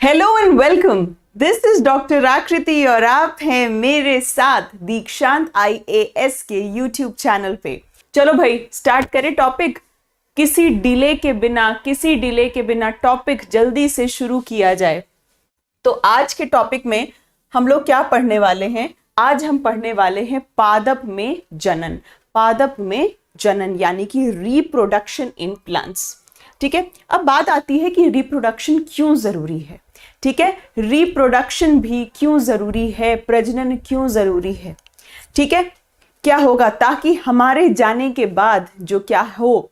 Hello and welcome. This is doctor आकृति और आप हैं मेरे साथ दीक्षांत IAS के यूट्यूब चैनल पे। चलो भाई स्टार्ट करें टॉपिक। किसी डिले के बिना टॉपिक जल्दी से शुरू किया जाए। तो आज के टॉपिक में हम लोग क्या पढ़ने वाले हैं? आज हम पढ़ने वाले हैं पादप में जनन यानी कि रिप्रोडक्शन इन प्लांट्स। ठीक है, अब बात आती है कि रिप्रोडक्शन क्यों जरूरी है। ठीक है, रिप्रोडक्शन भी क्यों जरूरी है, प्रजनन क्यों जरूरी है। ठीक है, क्या होगा ताकि हमारे जाने के बाद जो क्या हो,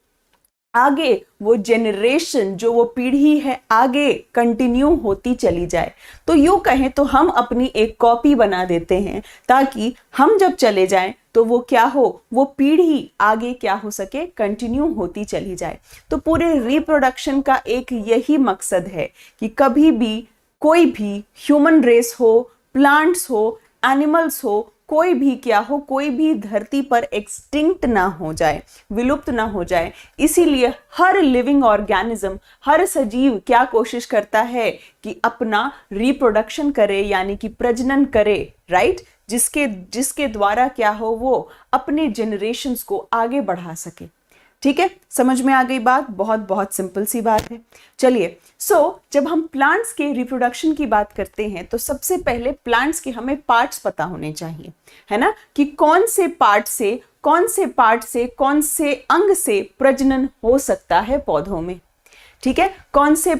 आगे वो जेनरेशन, जो वो पीढ़ी है आगे कंटिन्यू होती चली जाए। तो यूं कहें तो हम अपनी एक कॉपी बना देते हैं ताकि हम जब चले जाएं तो वो क्या हो, वो पीढ़ी आगे क्या हो सके, कंटिन्यू होती चली जाए। तो पूरे रिप्रोडक्शन का एक यही मकसद है कि कभी भी कोई भी ह्यूमन रेस हो, प्लांट्स हो, एनिमल्स हो, कोई भी क्या हो, कोई भी धरती पर एक्सटिंक्ट ना हो जाए, विलुप्त ना हो जाए। इसीलिए हर लिविंग ऑर्गेनिज्म, हर सजीव क्या कोशिश करता है कि अपना रिप्रोडक्शन करे यानी कि प्रजनन करे, राइट, जिसके द्वारा क्या हो, वो अपने जनरेशंस को आगे बढ़ा सके। ठीक है, समझ में आ गई बात? बहुत बहुत सिंपल सी बात है। चलिए, जब हम प्लांट्स के रिप्रोडक्शन की बात करते हैं तो सबसे पहले प्लांट्स के हमें पार्ट्स पता होने चाहिए, है ना, कि कौन से अंग से प्रजनन हो सकता है पौधों में। ठीक है, कौन से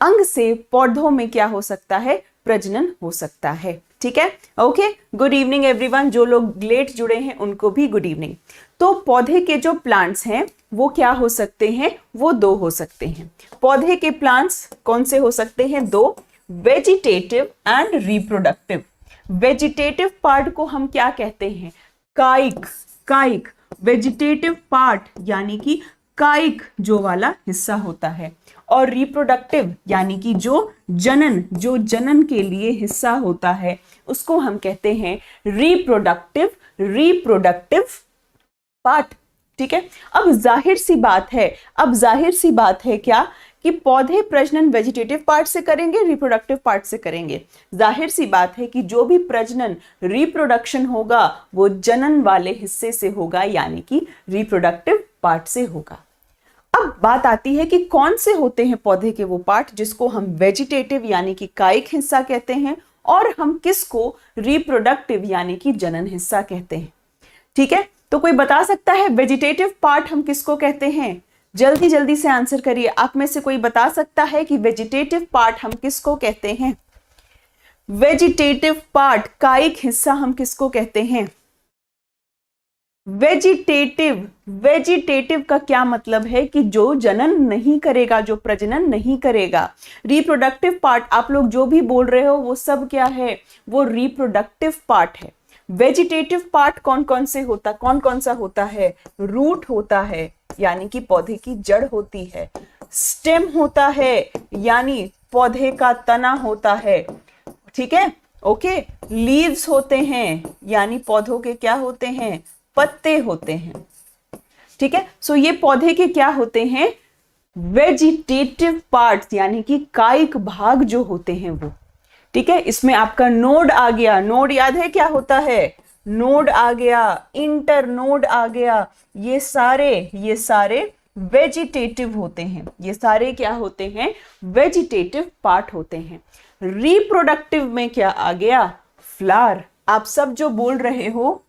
अंग से पौधों में क्या हो सकता है, प्रजनन हो सकता है। ठीक है, ओके, गुड इवनिंग एवरीवन। जो लोग लेट जुड़े हैं उनको भी गुड इवनिंग। तो पौधे के जो प्लांट्स हैं वो क्या हो सकते हैं, वो दो हो सकते हैं। पौधे के प्लांट्स कौन से हो सकते हैं? दो, vegetative and reproductive. Vegetative part को हम क्या कहते हैं? कायिक। वेजिटेटिव पार्ट यानी कि कायिक जो वाला हिस्सा होता है, और रिप्रोडक्टिव यानी कि जो जनन के लिए हिस्सा होता है उसको हम कहते हैं रिप्रोडक्टिव पार्ट। ठीक है, अब जाहिर सी बात है क्या कि पौधे प्रजनन वेजिटेटिव पार्ट से करेंगे, रिप्रोडक्टिव पार्ट से करेंगे। जाहिर सी बात है कि जो भी प्रजनन, रिप्रोडक्शन होगा वो जनन वाले हिस्से से होगा यानी कि रिप्रोडक्टिव पार्ट से होगा। अब बात आती है कि कौन से होते हैं पौधे के वो पार्ट जिसको हम वेजिटेटिव यानी कि कायिक हिस्सा कहते हैं, और हम किसको रिप्रोडक्टिव यानी कि जनन हिस्सा कहते हैं। ठीक है, तो कोई बता सकता है वेजिटेटिव पार्ट हम किसको कहते हैं? जल्दी से आंसर करिए। आप में से कोई बता सकता है कि वेजिटेटिव पार्ट हम किसको कहते हैं? वेजिटेटिव पार्ट, कायिक हिस्सा हम किसको कहते हैं? वेजिटेटिव का क्या मतलब है कि जो जनन नहीं करेगा, जो प्रजनन नहीं करेगा। रिप्रोडक्टिव पार्ट आप लोग जो भी बोल रहे हो वो सब क्या है, वो रिप्रोडक्टिव पार्ट है। वेजिटेटिव पार्ट कौन कौन सा होता है? रूट होता है यानी कि पौधे की जड़ होती है, स्टेम होता है यानी पौधे का तना होता है। ठीक है, ओके, लीव्स होते हैं यानी पौधों के क्या होते हैं, पत्ते होते हैं। ठीक है, ये पौधे के क्या होते हैं, वेजिटेटिव पार्ट्स यानी कि कायिक भाग जो होते हैं वो। ठीक है, इसमें आपका नोड आ गया। नोड याद है क्या होता है? नोड आ गया, इंटरनोड आ गया। ये सारे वेजिटेटिव होते हैं। ये सारे क्या होते हैं? वेजिटेटिव पार्ट होते हैं। रिप्रोडक्टिव में क्या आ गया? फ्लावर। आप सब जो बोल रहे हो,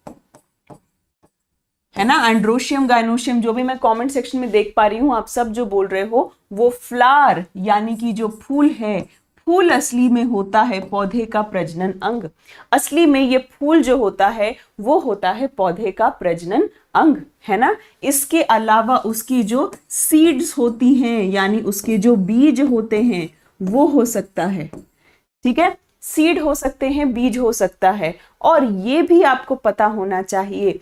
है ना, एंड्रोशियम, गायनोशियम, जो भी मैं कमेंट सेक्शन में देख पा रही हूं, आप सब जो बोल रहे हो वो फ्लावर यानी कि जो फूल है, फूल असली में होता है पौधे का प्रजनन अंग। असली में ये फूल जो होता है वो होता है पौधे का प्रजनन अंग, है ना। इसके अलावा उसकी जो सीड्स होती हैं यानी उसके जो बीज होते हैं वो हो सकता है। ठीक है, सीड हो सकते हैं, बीज हो सकता है। और ये भी आपको पता होना चाहिए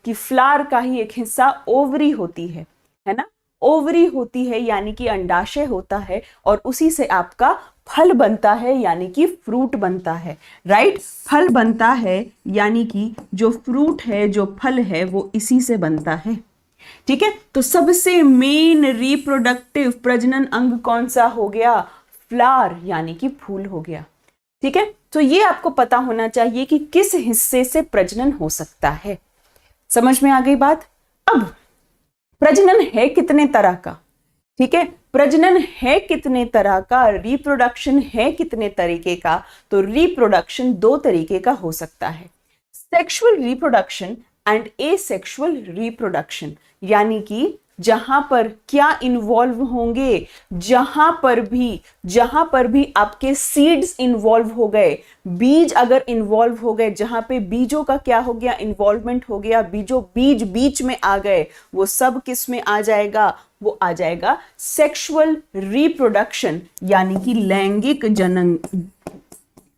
कि फ्लावर का ही एक हिस्सा ओवरी होती है ना। ओवरी होती है यानी कि अंडाशय होता है, और उसी से आपका फल बनता है यानी कि फ्रूट बनता है, राइट। फल बनता है यानी कि जो फ्रूट है, जो फल है वो इसी से बनता है। ठीक है, तो सबसे मेन रिप्रोडक्टिव प्रजनन अंग कौन सा हो गया? फ्लावर यानी कि फूल हो गया। ठीक है, तो ये आपको पता होना चाहिए कि किस हिस्से से प्रजनन हो सकता है। समझ में आ गई बात? अब प्रजनन है कितने तरह का? ठीक है, प्रजनन है कितने तरह का, रिप्रोडक्शन है कितने तरीके का? तो रिप्रोडक्शन दो तरीके का हो सकता है, sexual reproduction and asexual reproduction. यानी कि जहां पर क्या इन्वॉल्व होंगे, जहां पर भी आपके सीड्स इन्वॉल्व हो गए, बीज अगर इन्वॉल्व हो गए, जहां पे बीजों का क्या हो गया, इन्वॉल्वमेंट हो गया, बीज बीच में आ गए, वो सब किस में आ जाएगा? वो आ जाएगा सेक्सुअल रिप्रोडक्शन, यानी कि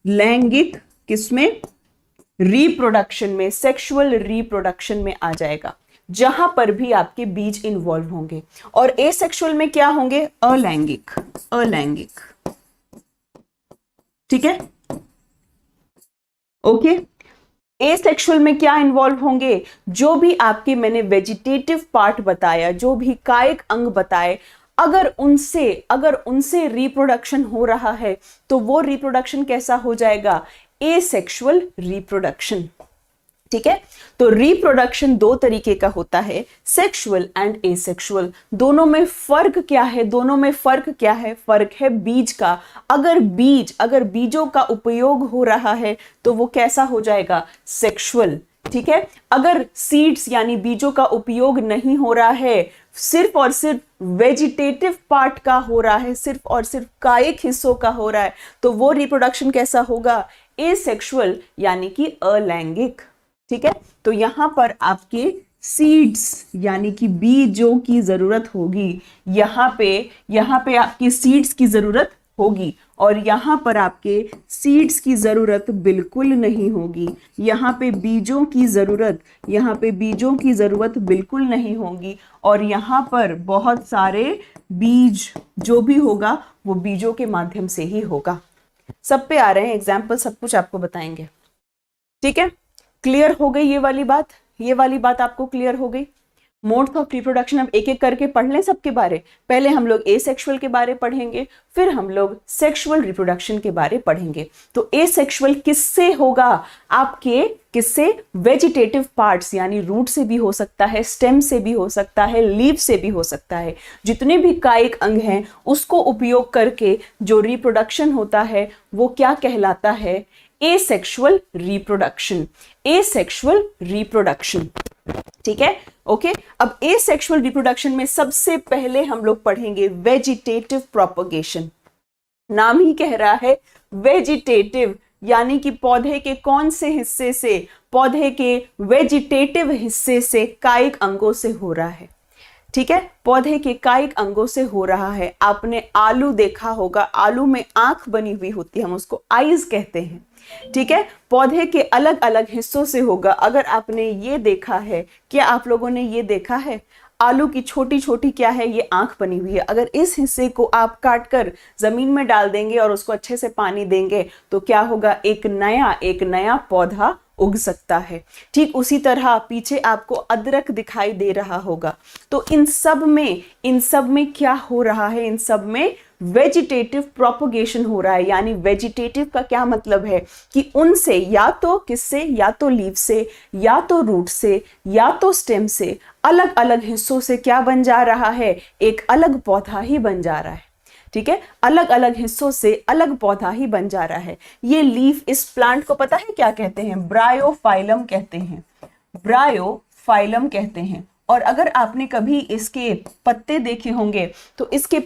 लैंगिक किसमें? रिप्रोडक्शन में, सेक्सुअल रिप्रोडक्शन में आ जाएगा, जहां पर भी आपके बीज इन्वॉल्व होंगे। और एसेक्सुअल में क्या होंगे? अलैंगिक। ठीक है, ओके। एसेक्सुअल में क्या इन्वॉल्व होंगे? जो भी आपके मैंने वेजिटेटिव पार्ट बताया, जो भी कायिक अंग बताए, अगर उनसे रिप्रोडक्शन हो रहा है तो वो रिप्रोडक्शन कैसा हो जाएगा? Asexual reproduction. ठीक है, तो रिप्रोडक्शन दो तरीके का होता है, सेक्सुअल एंड एसेक्सुअल। दोनों में फर्क क्या है? फर्क है बीज का। अगर बीजों का उपयोग हो रहा है तो वो कैसा हो जाएगा? सेक्सुअल। ठीक है, अगर सीड्स यानी बीजों का उपयोग नहीं हो रहा है, सिर्फ और सिर्फ वेजिटेटिव पार्ट का हो रहा है, सिर्फ और सिर्फ कायिक हिस्सों का हो रहा है, तो वो रिप्रोडक्शन कैसा होगा? एसेक्सुअल यानी कि अलैंगिक। ठीक है, तो यहां पर आपके सीड्स यानी कि बीजों की जरूरत होगी, यहां पे आपकी सीड्स की जरूरत होगी, और यहां पर आपके सीड्स की जरूरत बिल्कुल नहीं होगी। यहां पे बीजों की जरूरत बिल्कुल नहीं होगी, और यहां पर बहुत सारे बीज जो भी होगा वो बीजों के माध्यम से ही होगा। सब पे आ रहे हैं एग्जाम्पल, सब कुछ आपको बताएंगे। ठीक है, क्लियर हो गई ये वाली बात आपको क्लियर हो गई। मोड्स ऑफ रिप्रोडक्शन अब एक एक करके पढ़ लें सबके बारे। पहले हम लोग एसेक्सुअल के बारे पढ़ेंगे, फिर हम लोग सेक्सुअल रिप्रोडक्शन के बारे पढ़ेंगे। तो एसेक्सुअल किससे होगा? आपके किससे? वेजिटेटिव पार्ट्स, यानी रूट से भी हो सकता है, स्टेम से भी हो सकता है, लीव से भी हो सकता है। जितने भी कायिक अंग हैं उसको उपयोग करके जो रिप्रोडक्शन होता है वो क्या कहलाता है? Asexual reproduction. ठीक है, ओके। अब एसेक्सुअल रिप्रोडक्शन में सबसे पहले हम लोग पढ़ेंगे वेजिटेटिव प्रोपगेशन। नाम ही कह रहा है वेजिटेटिव, यानी कि पौधे के कौन से हिस्से से? पौधे के वेजिटेटिव हिस्से से, कायिक अंगों से हो रहा है। ठीक है, पौधे के कायिक अंगों से हो रहा है। आपने आलू देखा होगा, आलू में आंख बनी हुई होती है, हम उसको आईज कहते हैं। ठीक है, पौधे के अलग अलग हिस्सों से होगा। अगर आपने ये देखा है, क्या आप लोगों ने ये देखा है? आलू की छोटी छोटी क्या है? ये आंख बनी हुई है। अगर इस हिस्से को आप काट कर जमीन में डाल देंगे और उसको अच्छे से पानी देंगे तो क्या होगा? एक नया पौधा उग सकता है। ठीक उसी तरह पीछे आपको अदरक दिखाई दे रहा होगा। तो इन सब में क्या हो रहा है? इन सब में वेजिटेटिव प्रोपगेशन हो रहा है। यानी वेजिटेटिव का क्या मतलब है कि उनसे, या तो किससे? या तो लीव से, या तो रूट से, या तो स्टेम से, अलग अलग हिस्सों से क्या बन जा रहा है? एक अलग पौधा ही बन जा रहा है। ठीक है, अलग अलग हिस्सों से अलग पौधा ही बन जा रहा है। ये लीफ, इस प्लांट को पता है क्या कहते हैं? ब्रायोफाइलम कहते हैं। और अगर आपने कभी इसके पत्ते देखे होंगे तो इसके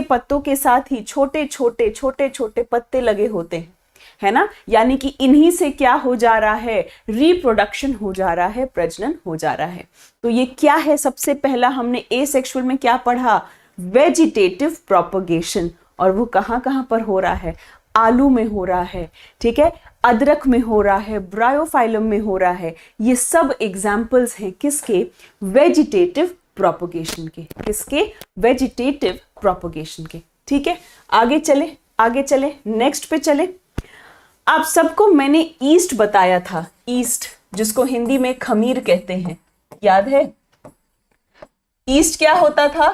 पत्तों के साथ ही छोटे छोटे पत्ते लगे होते हैं, है ना? यानी कि इन्हीं से क्या हो जा रहा है? रिप्रोडक्शन हो जा रहा है, प्रजनन हो जा रहा है। तो ये क्या है? सबसे पहला हमने एसेक्सुअल में क्या पढ़ा? Vegetative propagation. और वो कहां पर हो रहा है? आलू में हो रहा है। ठीक है, अदरक में हो रहा है, ब्रायोफाइलम में हो रहा है। ये सब एग्जाम्पल्स हैं किसके? वेजिटेटिव प्रोपगेशन के। किसके? वेजिटेटिव प्रोपगेशन के। ठीक है, आगे चले, नेक्स्ट पे चले। आप सबको मैंने ईस्ट बताया था, ईस्ट जिसको हिंदी में खमीर कहते हैं, याद है? ईस्ट क्या होता था?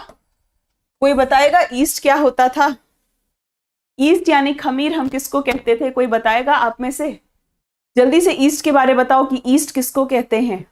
कोई बताएगा ईस्ट क्या होता था? ईस्ट यानी खमीर हम किसको कहते थे? कोई बताएगा आप में से? जल्दी से ईस्ट के बारे बताओ कि ईस्ट किसको कहते हैं?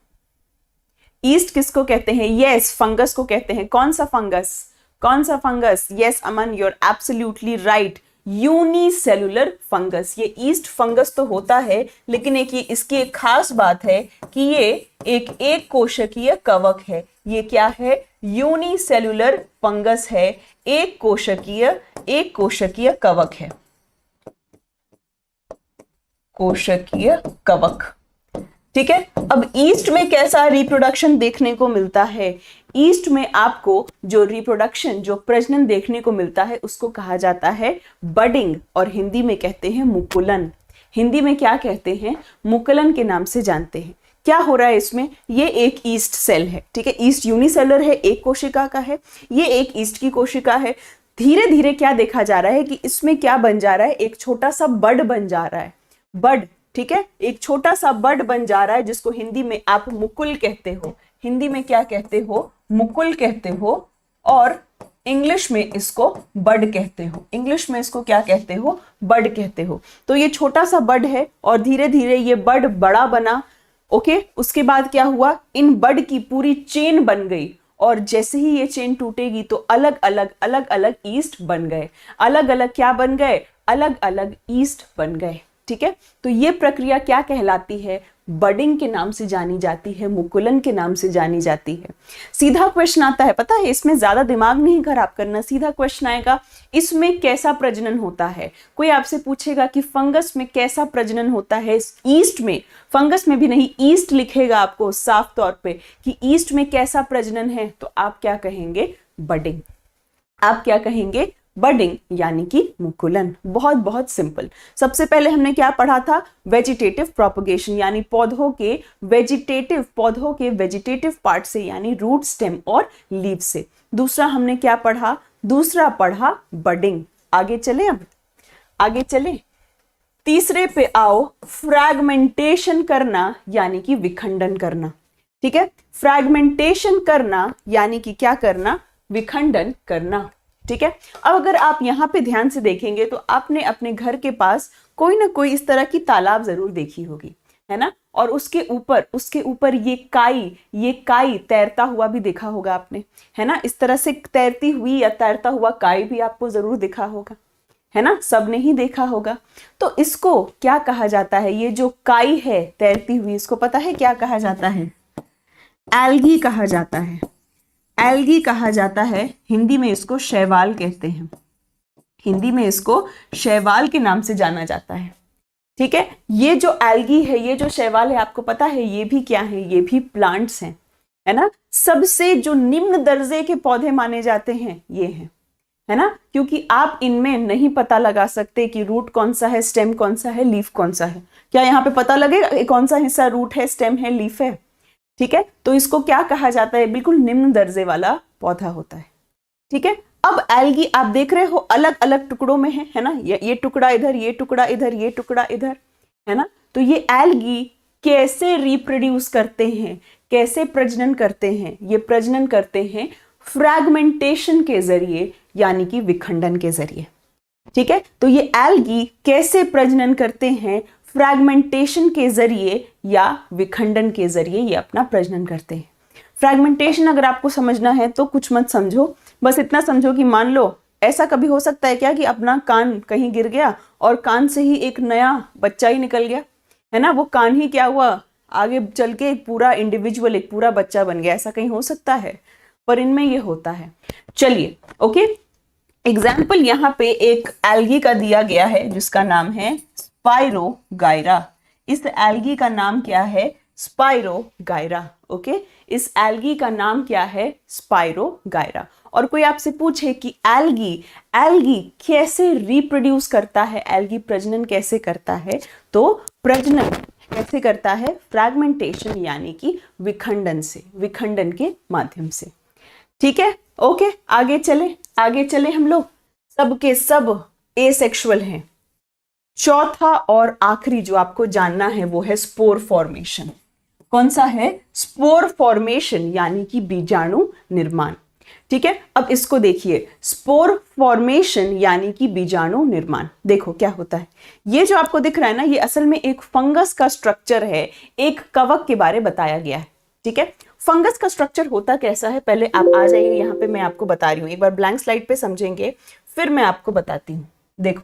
ईस्ट किसको कहते हैं? यस, फंगस को कहते हैं। कौन सा फंगस? कौन सा fungus? Yes Aman, you are absolutely right, unicellular fungus. ये ईस्ट फंगस तो होता है, लेकिन एक ये इसकी एक खास बात है कि ये एक कोशिकीय कवक है। ये क्या है? यूनिसेलुलर फंगस है, एक कोशिकीय कवक है, कोशिकीय कवक। ठीक है। अब ईस्ट में कैसा रिप्रोडक्शन देखने को मिलता है? ईस्ट में आपको जो रिप्रोडक्शन, जो प्रजनन देखने को मिलता है उसको कहा जाता है बडिंग, और हिंदी में कहते हैं मुकुलन। हिंदी में क्या कहते हैं? मुकुलन के नाम से जानते हैं। क्या हो रहा है इसमें? ये एक ईस्ट सेल है, ठीक है, ईस्ट यूनिसेलर है, एक कोशिका का है, ये एक ईस्ट की कोशिका है। धीरे धीरे क्या देखा जा रहा है कि इसमें क्या बन जा रहा है? एक छोटा सा बड बन जा रहा है, बड, ठीक है, एक छोटा सा बड बन जा रहा है, जिसको हिंदी में आप मुकुल कहते हो। हिंदी में क्या कहते हो? मुकुल कहते हो, और इंग्लिश में इसको बड कहते हो। इंग्लिश में इसको क्या कहते हो? बड कहते हो। तो ये छोटा सा बड है और धीरे धीरे ये बड बड़ा बना। ओके, उसके बाद क्या हुआ? इन बड की पूरी चेन बन गई, और जैसे ही ये चेन टूटेगी तो अलग अलग ईस्ट बन गए। अलग अलग क्या बन गए? अलग अलग ईस्ट बन गए। ठीक है, तो ये प्रक्रिया क्या कहलाती है? बडिंग के नाम से जानी जाती है, मुकुलन के नाम से जानी जाती है। सीधा क्वेश्चन आता है, पता है, इसमें ज्यादा दिमाग नहीं खराब करना, सीधा क्वेश्चन आएगा, इसमें कैसा प्रजनन होता है? कोई आपसे पूछेगा कि फंगस में कैसा प्रजनन होता है? ईस्ट में, फंगस में भी नहीं, ईस्ट लिखेगा आपको साफ तौर पे कि ईस्ट में कैसा प्रजनन है, तो आप क्या कहेंगे? बडिंग। आप क्या कहेंगे? बडिंग, यानी कि मुकुलन। बहुत बहुत सिंपल। सबसे पहले हमने क्या पढ़ा था? वेजिटेटिव प्रोपगेशन, यानी पौधों के वेजिटेटिव पार्ट से, यानी रूट, स्टेम और लीव से। दूसरा हमने क्या पढ़ा? दूसरा पढ़ा बडिंग। आगे चले, अब आगे चले, तीसरे पे आओ, फ्रैगमेंटेशन करना, यानी कि विखंडन करना। ठीक है, फ्रैगमेंटेशन करना यानी कि क्या करना? विखंडन करना। ठीक है, अब अगर आप यहाँ पे ध्यान से देखेंगे तो आपने अपने घर के पास कोई ना कोई इस तरह की तालाब जरूर देखी होगी, है ना, और उसके ऊपर ये काई तैरता हुआ भी देखा होगा आपने, है ना, इस तरह से तैरती हुई या तैरता हुआ काई भी आपको जरूर देखा होगा, है ना, सबने ही देखा होगा। तो इसको क्या कहा जाता है? ये जो काई है तैरती हुई, इसको पता है क्या कहा जाता है? एल्गी कहा जाता है। एल्गी कहा जाता है। हिंदी में इसको शैवाल कहते हैं। हिंदी में इसको शैवाल के नाम से जाना जाता है। ठीक है, ये जो एल्गी है, ये जो शैवाल है, आपको पता है ये भी क्या है? ये भी प्लांट्स हैं, है ना। सबसे जो निम्न दर्जे के पौधे माने जाते हैं ये हैं, है ना, क्योंकि आप इनमें नहीं पता लगा सकते कि रूट कौन सा है, स्टेम कौन सा है, लीफ कौन सा है। क्या यहाँ पे पता लगेगा कौन सा हिस्सा रूट है, स्टेम है, लीफ है? ठीक है, तो इसको क्या कहा जाता है? बिल्कुल निम्न दर्जे वाला पौधा होता है। ठीक है, अब एल्गी आप देख रहे हो अलग अलग टुकड़ों में है ना, ये टुकड़ा इधर, ये टुकड़ा इधर, ये टुकड़ा इधर, है ना। तो ये एल्गी कैसे रिप्रोड्यूस करते हैं, कैसे प्रजनन करते हैं? ये प्रजनन करते हैं फ्रैगमेंटेशन के जरिए, यानी कि विखंडन के जरिए। ठीक है, तो ये एल्गी कैसे प्रजनन करते हैं? फ्रैगमेंटेशन के जरिए या विखंडन के जरिए ये अपना प्रजनन करते हैं। फ्रैगमेंटेशन अगर आपको समझना है तो कुछ मत समझो, बस इतना समझो कि मान लो ऐसा कभी हो सकता है क्या कि अपना कान कहीं गिर गया और कान से ही एक नया बच्चा ही निकल गया, है ना, वो कान ही क्या हुआ, आगे चल के एक पूरा इंडिविजुअल, एक पूरा बच्चा बन गया। ऐसा कहीं हो सकता है? पर इनमें ये होता है। चलिए, ओके, एग्जाम्पल यहाँ पे एक एल्गी का दिया गया है जिसका नाम है स्पाइरोगायरा। इस एल्गी का नाम क्या है? स्पाइरोगायरा। ओके, इस एल्गी का नाम क्या है? स्पाइरोगायरा। और कोई आपसे पूछे कि एल्गी कैसे रिप्रोड्यूस करता है, एल्गी प्रजनन कैसे करता है, तो प्रजनन कैसे करता है? फ्रैगमेंटेशन, यानी कि विखंडन से, विखंडन के माध्यम से। ठीक है, ओके, आगे चले हम लोग। सबके सब एसेक्सुअल हैं। चौथा और आखिरी जो आपको जानना है वो है स्पोर फॉर्मेशन। कौन सा है? स्पोर फॉर्मेशन यानी कि बीजाणु निर्माण। ठीक है, अब इसको देखिए, स्पोर फॉर्मेशन यानी कि बीजाणु निर्माण। देखो क्या होता है, ये जो आपको दिख रहा है ना, ये असल में एक फंगस का स्ट्रक्चर है, एक कवक के बारे बताया गया है। ठीक है, फंगस का स्ट्रक्चर होता कैसा है, पहले आप आ जाइए, यहाँ पे मैं आपको बता रही हूँ, एक बार ब्लैंक स्लाइड पे समझेंगे फिर मैं आपको बताती हूँ। देखो,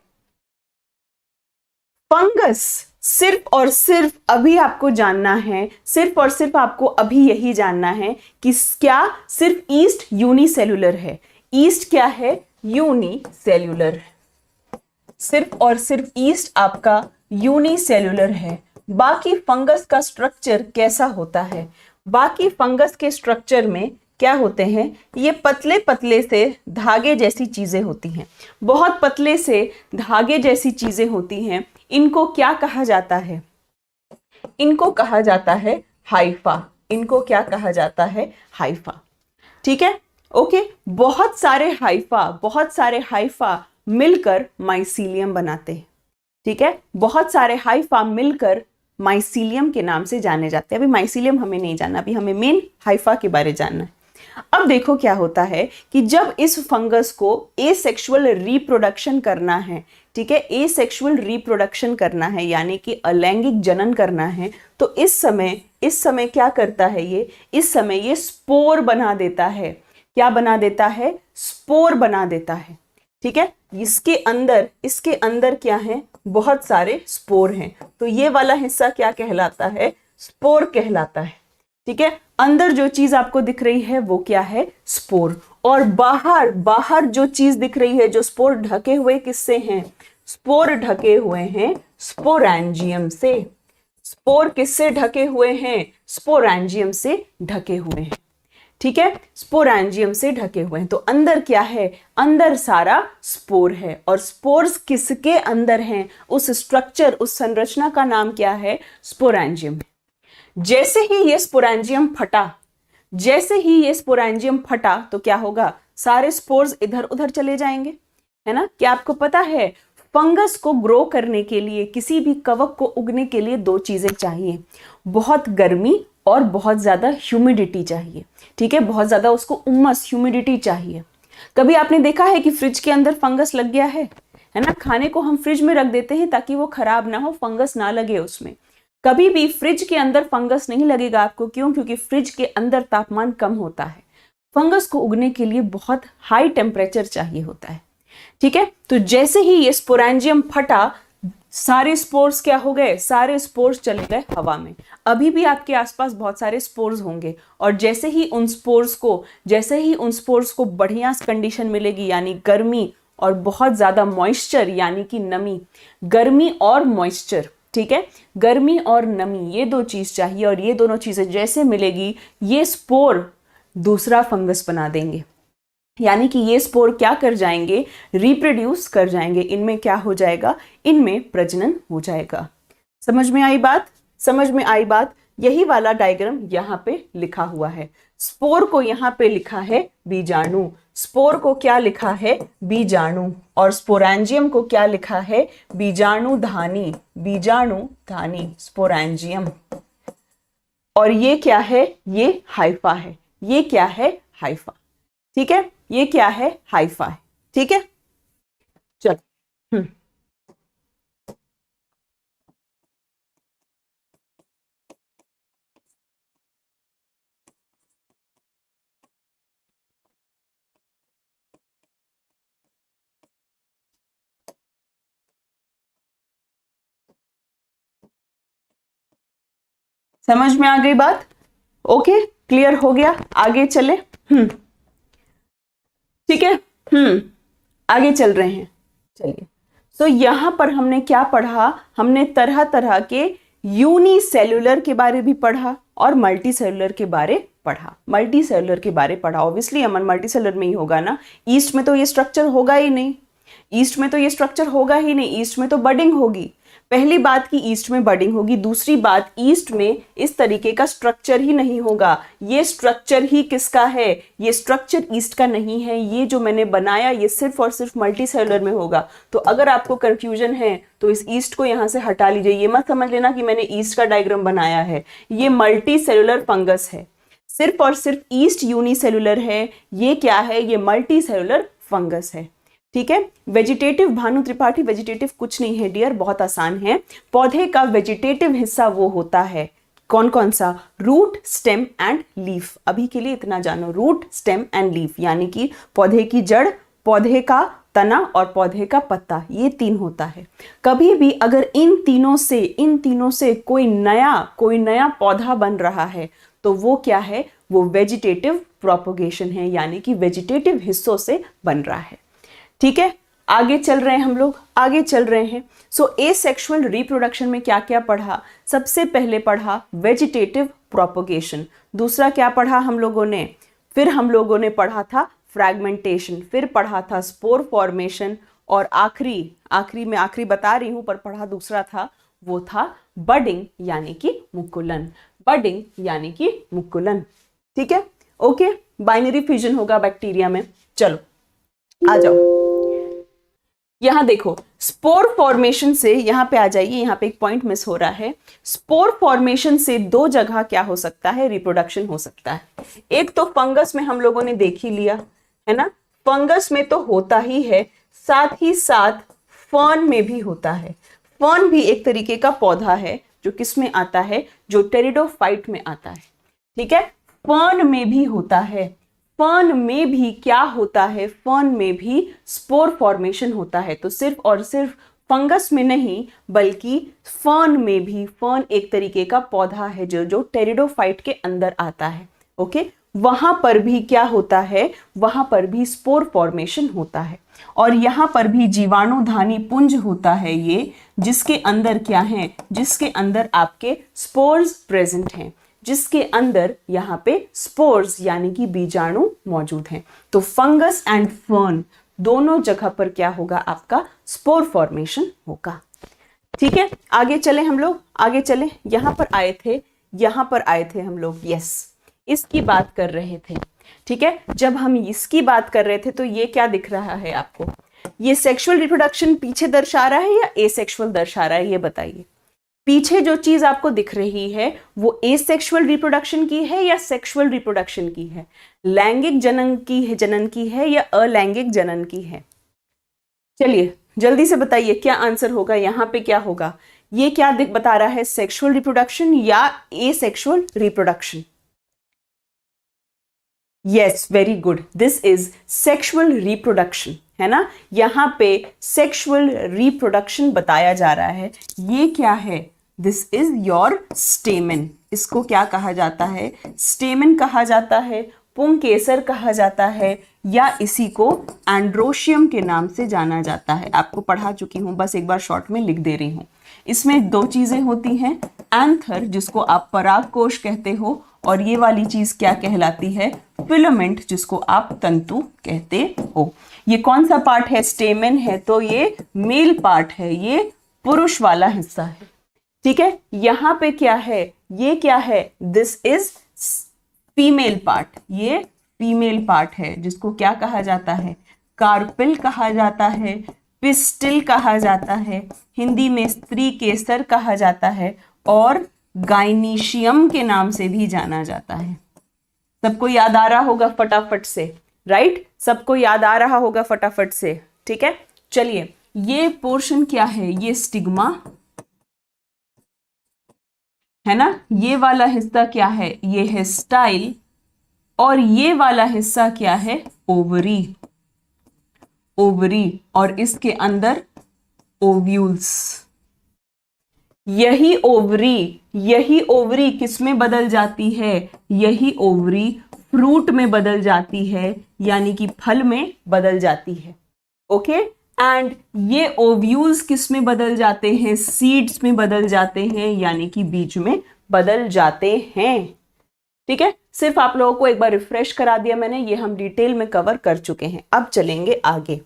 फंगस सिर्फ और सिर्फ अभी आपको जानना है, सिर्फ और सिर्फ आपको अभी यही जानना है कि क्या सिर्फ ईस्ट यूनिसेल्युलर है। ईस्ट क्या है? यूनिसेल्युलर है। सिर्फ और सिर्फ ईस्ट आपका यूनिसेल्युलर है। बाकी फंगस का स्ट्रक्चर कैसा होता है? बाकी फंगस के स्ट्रक्चर में क्या होते हैं? ये पतले पतले से धागे जैसी चीजें होती हैं, बहुत पतले से धागे जैसी चीजें होती हैं। इनको क्या कहा जाता है? इनको कहा जाता है हाइफा। इनको क्या कहा जाता है? हाइफा। ठीक है, ओके। बहुत सारे हाइफा मिलकर माइसीलियम बनाते हैं। ठीक है, बहुत सारे हाइफा मिलकर माइसीलियम के नाम से जाने जाते हैं। अभी माइसीलियम हमें नहीं जानना, अभी हमें मेन हाइफा के बारे जानना है। अब देखो क्या होता है कि जब इस फंगस को एसेक्सुअल रिप्रोडक्शन करना है, ठीक है, एसेक्सुअल रिप्रोडक्शन करना है यानी कि अलैंगिक जनन करना है, तो इस समय क्या करता है ये? इस समय ये स्पोर बना देता है। क्या बना देता है? स्पोर बना देता है। ठीक है, इसके अंदर क्या है? बहुत सारे स्पोर हैं, तो ये वाला हिस्सा क्या कहलाता है? स्पोर कहलाता है। ठीक है, अंदर जो चीज आपको दिख रही है वो क्या है? स्पोर। और बाहर जो चीज दिख रही है, जो स्पोर ढके हुए किससे हैं? स्पोर ढके हुए हैं स्पोरेंजियम से। स्पोर किससे ढके हुए हैं? स्पोरेंजियम से ढके हुए हैं। ठीक है, स्पोरेंजियम से ढके हुए हैं। तो अंदर क्या है? अंदर सारा स्पोर है। और स्पोर्स किसके अंदर हैं? उस स्ट्रक्चर, उस संरचना का नाम क्या है? स्पोरेंजियम। जैसे ही ये स्पोरेंजियम फटा तो क्या होगा? सारे स्पोर्स इधर उधर चले जाएंगे, है ना। क्या आपको पता है, फंगस को ग्रो करने के लिए, किसी भी कवक को उगने के लिए दो चीजें चाहिए, बहुत गर्मी और बहुत ज्यादा ह्यूमिडिटी चाहिए। ठीक है, बहुत ज्यादा उसको उमस, ह्यूमिडिटी चाहिए। कभी आपने देखा है कि फ्रिज के अंदर फंगस लग गया है ना। खाने को हम फ्रिज में रख देते हैं ताकि वो खराब ना हो, फंगस ना लगे उसमें। कभी भी फ्रिज के अंदर फंगस नहीं लगेगा आपको। क्यों? क्योंकि फ्रिज के अंदर तापमान कम होता है। फंगस को उगने के लिए बहुत हाई टेम्परेचर चाहिए होता है। ठीक है, तो जैसे ही ये स्पोरेंजियम फटा, सारे स्पोर्स क्या हो गए? सारे स्पोर्स चले गए हवा में। अभी भी आपके आसपास बहुत सारे स्पोर्स होंगे, और जैसे ही उन स्पोर्स को बढ़िया कंडीशन मिलेगी, यानी गर्मी और बहुत ज्यादा मॉइस्चर यानी कि नमी, गर्मी और मॉइस्चर, ठीक है, गर्मी और नमी, ये दो चीज चाहिए। और ये दोनों चीजें जैसे मिलेगी, ये स्पोर दूसरा फंगस बना देंगे। यानी कि ये स्पोर क्या कर जाएंगे? रिप्रोड्यूस कर जाएंगे। इनमें क्या हो जाएगा? इनमें प्रजनन हो जाएगा। समझ में आई बात? समझ में आई बात? यही वाला डायग्राम यहाँ पे लिखा हुआ है। स्पोर को यहाँ पे लिखा है बीजाणु। स्पोर को क्या लिखा है? बीजाणु। और स्पोरेंजियम को क्या लिखा है? बीजाणुधानी। बीजाणुधानी स्पोरेंजियम। और ये क्या है? ये हाइफा है। ये क्या है? हाइफा। ठीक है, ये क्या है? हाइफा है। ठीक है, चलो। समझ में आ गई बात? ओके, क्लियर हो गया? आगे चले। ठीक है, आगे चल रहे हैं। चलिए, तो यहां पर हमने क्या पढ़ा? हमने तरह तरह के यूनिसेल्युलर के बारे भी पढ़ा और मल्टीसेल्युलर के बारे पढ़ा। मल्टीसेल्युलर के बारे पढ़ा, ऑब्वियसली अमन मल्टीसेल्युलर में ही होगा ना। ईस्ट में तो ये स्ट्रक्चर होगा ही नहीं। ईस्ट में तो बडिंग होगी। पहली बात कि ईस्ट में बडिंग होगी, दूसरी बात ईस्ट में इस तरीके का स्ट्रक्चर ही नहीं होगा। ये स्ट्रक्चर ही किसका है, ये स्ट्रक्चर ईस्ट का नहीं है, ये जो मैंने बनाया ये सिर्फ और सिर्फ मल्टी सेलुलर में होगा। तो अगर आपको कंफ्यूजन है तो इस ईस्ट को यहां से हटा लीजिए, ये मत समझ लेना कि मैंने ईस्ट का डायग्राम बनाया है, ये मल्टी सेलुलर फंगस है, सिर्फ और सिर्फ ईस्ट यूनिसेलुलर है, ये क्या है, ये मल्टी सेलुलर फंगस है। ठीक है, वेजिटेटिव, भानु त्रिपाठी, वेजिटेटिव कुछ नहीं है डियर, बहुत आसान है। पौधे का वेजिटेटिव हिस्सा वो होता है कौन कौन सा, रूट, स्टेम एंड लीफ। अभी के लिए इतना जानो, रूट, स्टेम एंड लीफ, यानी कि पौधे की जड़, पौधे का तना और पौधे का पत्ता, ये तीन होता है। कभी भी अगर इन तीनों से कोई नया पौधा बन रहा है तो वो क्या है, वो वेजिटेटिव प्रोपोगेशन है, यानी कि वेजिटेटिव हिस्सों से बन रहा है। ठीक है, आगे चल रहे हैं हम लोग, आगे चल रहे हैं। सो एसेक्सुअल रिप्रोडक्शन में क्या क्या पढ़ा, सबसे पहले पढ़ा वेजिटेटिव प्रोपोगेशन, दूसरा क्या पढ़ा हम लोगों ने, फिर हम लोगों ने पढ़ा था फ्रैगमेंटेशन, फिर पढ़ा था स्पोर फॉर्मेशन, और आखिरी बता रही हूं पर पढ़ा दूसरा था, वो था बडिंग यानी कि मुकुलन, बडिंग यानी कि मुकुलन। ठीक है, ओके, बाइनरी फ्यूजन होगा बैक्टीरिया में। चलो आ जाओ, यहां देखो स्पोर फॉर्मेशन से, यहां पे आ जाइए, यहां पे एक पॉइंट मिस हो रहा है। स्पोर फॉर्मेशन से दो जगह क्या हो सकता है, रिप्रोडक्शन हो सकता है। एक तो फंगस में हम लोगों ने देख ही लिया है ना, फंगस में तो होता ही है, साथ ही साथ फर्न में भी होता है। फर्न भी एक तरीके का पौधा है जो किस में आता है, जो टेरिडोफाइट में आता है। ठीक है, फर्न में भी होता है, फर्न में भी क्या होता है, फर्न में भी स्पोर फॉर्मेशन होता है। तो सिर्फ और सिर्फ फंगस में नहीं बल्कि फर्न में भी, फर्न एक तरीके का पौधा है जो टेरिडोफाइट के अंदर आता है। ओके, वहां पर भी क्या होता है, वहां पर भी स्पोर फॉर्मेशन होता है, और यहां पर भी जीवाणुधानी पुंज होता है ये, जिसके अंदर क्या है, जिसके अंदर आपके स्पोर्स प्रेजेंट हैं, जिसके अंदर यहाँ पे स्पोर्स यानी कि बीजाणु मौजूद हैं। तो फंगस एंड फर्न दोनों जगह पर क्या होगा, आपका स्पोर फॉर्मेशन होगा। ठीक है, आगे चले हम लोग, आगे चले, यहां पर आए थे हम लोग, यस, इसकी बात कर रहे थे। ठीक है, जब हम इसकी बात कर रहे थे तो ये क्या दिख रहा है आपको, ये सेक्सुअल रिप्रोडक्शन पीछे दर्शा रहा है या एसेक्सुअल दर्शा रहा है, ये बताइए। पीछे जो चीज आपको दिख रही है वो एसेक्सुअल रिप्रोडक्शन की है या सेक्सुअल रिप्रोडक्शन की है, लैंगिक जनन की है या अलैंगिक जनन की है। चलिए जल्दी से बताइए क्या आंसर होगा, यहां पे क्या होगा, ये क्या बता रहा है, सेक्सुअल रिप्रोडक्शन या asexual reproduction. Yes, very good, this is sexual reproduction, है ना, यहां पे सेक्सुअल रिप्रोडक्शन बताया जा रहा है। ये क्या है, दिस इज योर स्टेमन, इसको क्या कहा जाता है, स्टेमन कहा जाता है, पुंकेसर कहा जाता है, या इसी को एंड्रोशियम के नाम से जाना जाता है। आपको पढ़ा चुकी हूं, बस एक बार शॉर्ट में लिख दे रही हूं। इसमें दो चीजें होती हैं, एंथर जिसको आप परागकोश कहते हो, और ये वाली चीज क्या कहलाती है, फिलामेंट जिसको आप तंतु कहते हो। ये कौन सा पार्ट है, स्टेमन है, तो ये मेल पार्ट है, ये पुरुष वाला हिस्सा है। ठीक है, यहां पे क्या है, ये क्या है, दिस इज फीमेल पार्ट, ये फीमेल पार्ट है, जिसको क्या कहा जाता है, कार्पिल कहा जाता है, पिस्टिल कहा जाता है, हिंदी में स्त्री केसर कहा जाता है, और गाइनीशियम के नाम से भी जाना जाता है। सबको याद आ रहा होगा फटाफट से, राइट, सबको याद आ रहा होगा फटाफट से। ठीक है, चलिए, ये पोर्शन क्या है, ये स्टिग्मा है ना, ये वाला हिस्सा क्या है, ये है स्टाइल, और ये वाला हिस्सा क्या है, ओवरी, ओवरी, और इसके अंदर ओव्यूल्स। यही ओवरी किस में बदल जाती है, यही ओवरी फ्रूट में बदल जाती है, यानी कि फल में बदल जाती है। ओके, एंड ये ओव्यूल्स किस में बदल जाते हैं, सीड्स में बदल जाते हैं, यानी कि बीज में बदल जाते हैं। ठीक है, सिर्फ आप लोगों को एक बार रिफ्रेश करा दिया मैंने, ये हम डिटेल में कवर कर चुके हैं। अब चलेंगे आगे,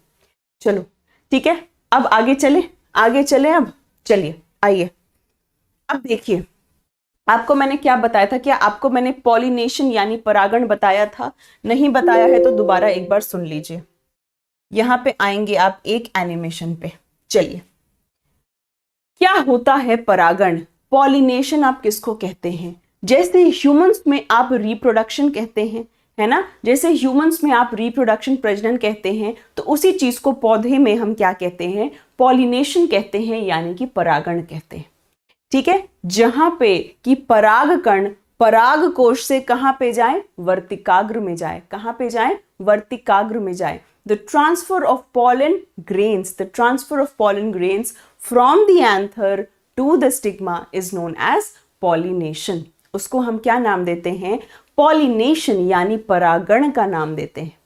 चलो ठीक है, अब आगे चले अब चलिए आइए अब देखिए, आपको मैंने क्या बताया था? क्या आपको मैंने पॉलिनेशन यानी परागण बताया था? नहीं बताया है तो दोबारा एक बार सुन लीजिए। यहां पे आएंगे आप एक एनिमेशन पे। चलिए, क्या होता है परागण? पॉलिनेशन आप किसको कहते हैं? जैसे ह्यूमंस में आप रिप्रोडक्शन कहते हैं, है ना, जैसे ह्यूमंस में आप रिप्रोडक्शन प्रजनन कहते हैं, तो उसी चीज को पौधे में हम क्या कहते हैं? पॉलिनेशन कहते हैं, यानी कि परागण कहते हैं। ठीक है, जहां पे कि पराग कण पराग कोश से कहां पे जाए? वर्तिकाग्र में जाए। कहां पे जाए? वर्तिकाग्र में जाए। The transfer of pollen grains, the transfer of pollen grains from the anther to the stigma is known as pollination. उसको हम क्या नाम देते हैं? पॉलिनेशन यानी परागण का नाम देते हैं।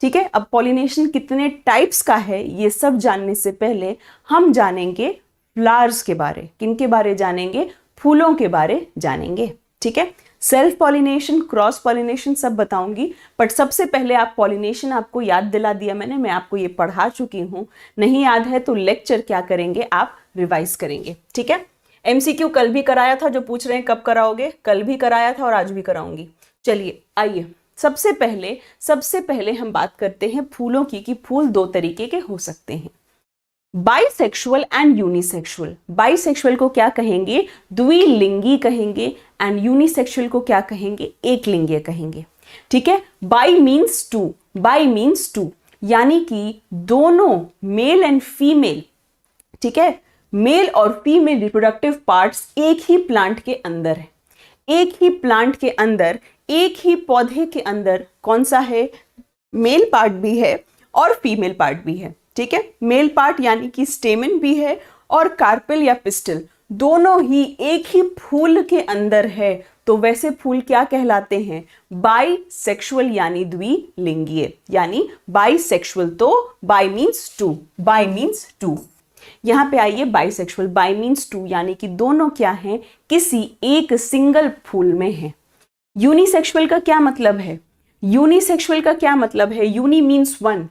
ठीक है, अब पॉलिनेशन कितने टाइप्स का है ये सब जानने से पहले हम जानेंगे फ्लावर्स के बारे। किनके बारे जानेंगे? फूलों के बारे जानेंगे। ठीक है, सेल्फ पॉलिनेशन, क्रॉस पॉलिनेशन सब बताऊंगी, बट सबसे पहले आप पॉलिनेशन आपको याद दिला दिया मैंने, मैं आपको ये पढ़ा चुकी हूं। नहीं याद है तो लेक्चर क्या करेंगे आप? रिवाइज करेंगे। ठीक है, एमसीक्यू कल भी कराया था, जो पूछ रहे हैं कब कराओगे, कल भी कराया था और आज भी कराऊंगी। चलिए आइए, सबसे पहले हम बात करते हैं फूलों की, कि फूल दो तरीके के हो सकते हैं, बाइसेक्सुअल एंड यूनिसेक्सुअल। बाइसेक्सुअल को क्या कहेंगे? द्विलिंगी कहेंगे, एंड यूनिसेक्सुअल को क्या कहेंगे? एक लिंगीय कहेंगे। ठीक है, bi means two, bi means two यानी कि दोनों मेल एंड फीमेल, ठीक है, मेल और फीमेल रिप्रोडक्टिव पार्ट्स एक ही प्लांट के अंदर है। एक ही प्लांट के अंदर, एक ही पौधे के अंदर कौन सा है? मेल पार्ट भी है और फीमेल पार्ट भी है। ठीक है, मेल पार्ट यानी कि स्टेमन भी है और कार्पेल या पिस्टल दोनों ही एक ही फूल के अंदर है, तो वैसे फूल क्या कहलाते हैं? बाइसेक्सुअल यानी द्विलिंगीय, यानी बाइसेक्सुअल तो bi means two, bi means two. यहां पे आइए, बाइसेक्सुअल बाई मीन्स टू यानी कि दोनों क्या हैं? किसी एक सिंगल फूल में है। यूनिसेक्सुअल का क्या मतलब है? यूनिसेक्सुअल का क्या मतलब है? यूनि मीन्स वन,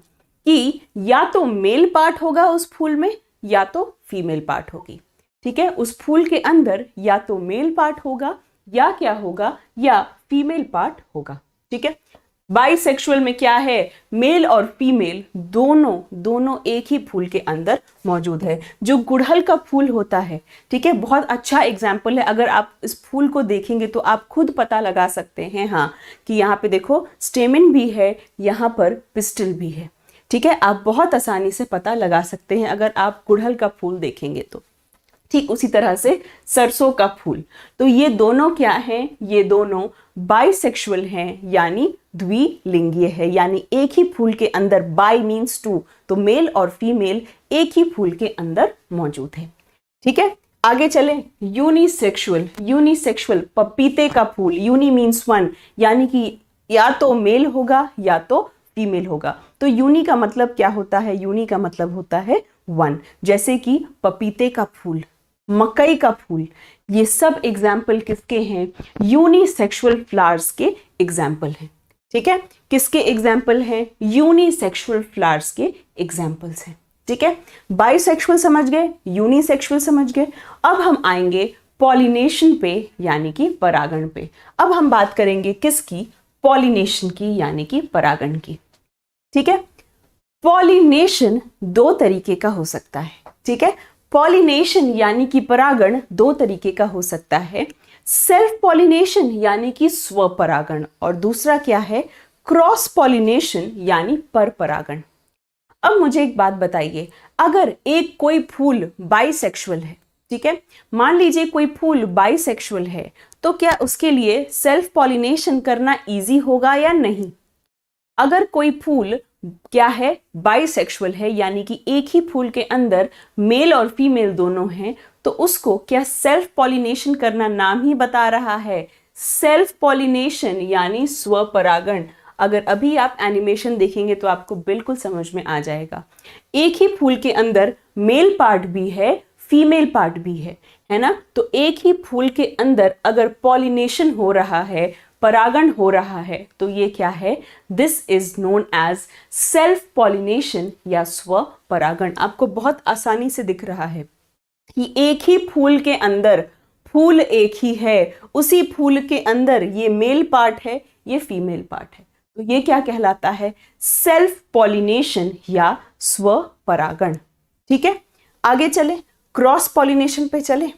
कि या तो मेल पार्ट होगा उस फूल में या तो फीमेल पार्ट होगी। ठीक है, उस फूल के अंदर या तो मेल पार्ट होगा या क्या होगा? या फीमेल पार्ट होगा। ठीक है, बाइसेक्सुअल में क्या है? मेल और फीमेल दोनों एक ही फूल के अंदर मौजूद है। जो गुड़हल का फूल होता है, ठीक है, बहुत अच्छा एग्जाम्पल है। अगर आप इस फूल को देखेंगे तो आप खुद पता लगा सकते हैं, हाँ, कि यहाँ पे देखो स्टेमन भी है, यहाँ पर पिस्टल भी है। ठीक है, आप बहुत आसानी से पता लगा सकते हैं अगर आप गुड़हल का फूल देखेंगे तो। ठीक उसी तरह से सरसों का फूल, तो ये दोनों क्या हैं? ये दोनों बाइसेक्सुअल हैं, यानी द्विलिंगीय है, यानी एक ही फूल के अंदर, बाई मीन्स टू, तो मेल और फीमेल एक ही फूल के अंदर मौजूद है। ठीक है, आगे चलें। यूनिसेक्सुअल, यूनिसेक्सुअल पपीते का फूल, यूनि मीन्स वन, यानी कि या तो मेल होगा या तो फीमेल होगा। तो यूनि का मतलब क्या होता है? यूनि का मतलब होता है वन, जैसे कि पपीते का फूल, मकई का फूल, ये सब एग्जाम्पल किसके हैं? यूनिसेक्सुअल फ्लावर्स के एग्जाम्पल हैं। ठीक है, किसके एग्जाम्पल हैं? यूनिसेक्सुअल फ्लावर्स के एग्जाम्पल्स हैं। ठीक है, बाइसेक्सुअल समझ गए, यूनिसेक्सुअल समझ गए। अब हम आएंगे पॉलिनेशन पे, यानी कि परागण पे। अब हम बात करेंगे किसकी? पॉलिनेशन की, यानी कि परागण की। ठीक है, पॉलिनेशन दो तरीके का हो सकता है। ठीक है, पॉलिनेशन यानी कि परागण दो तरीके का हो सकता है। सेल्फ पॉलिनेशन यानी कि स्वपरागण, और दूसरा क्या है? क्रॉस पॉलिनेशन यानी परपरागण। अब मुझे एक बात बताइए, अगर एक कोई फूल बाइसेक्सुअल है, ठीक है, मान लीजिए कोई फूल बाइसेक्सुअल है, तो क्या उसके लिए सेल्फ पॉलिनेशन करना इजी होगा या नहीं? अगर कोई फूल क्या है? बाइसेक्सुअल है, यानी कि एक ही फूल के अंदर मेल और फीमेल दोनों हैं, तो उसको क्या सेल्फ पॉलिनेशन करना नाम ही बता रहा है? सेल्फ पॉलिनेशन यानी स्वपरागण। अगर अभी आप एनिमेशन देखेंगे तो आपको बिल्कुल समझ में आ जाएगा। एक ही फूल के अंदर मेल पार्ट भी है, फीमेल पार्ट भी है ना? तो एक ही फूल के अंदर अगर पॉलिनेशन हो रहा है, परागण हो रहा है, तो ये क्या है? This is known as self pollination या स्व परागण। आपको बहुत आसानी से दिख रहा है। कि एक ही फूल के अंदर, फूल एक ही है, उसी फूल के अंदर ये मेल पार्ट है, ये फीमेल पार्ट है, तो ये क्या कहलाता है? सेल्फ पॉलिनेशन या स्वपरागण। ठीक है, आगे चले, क्रॉस पॉलिनेशन पे चले,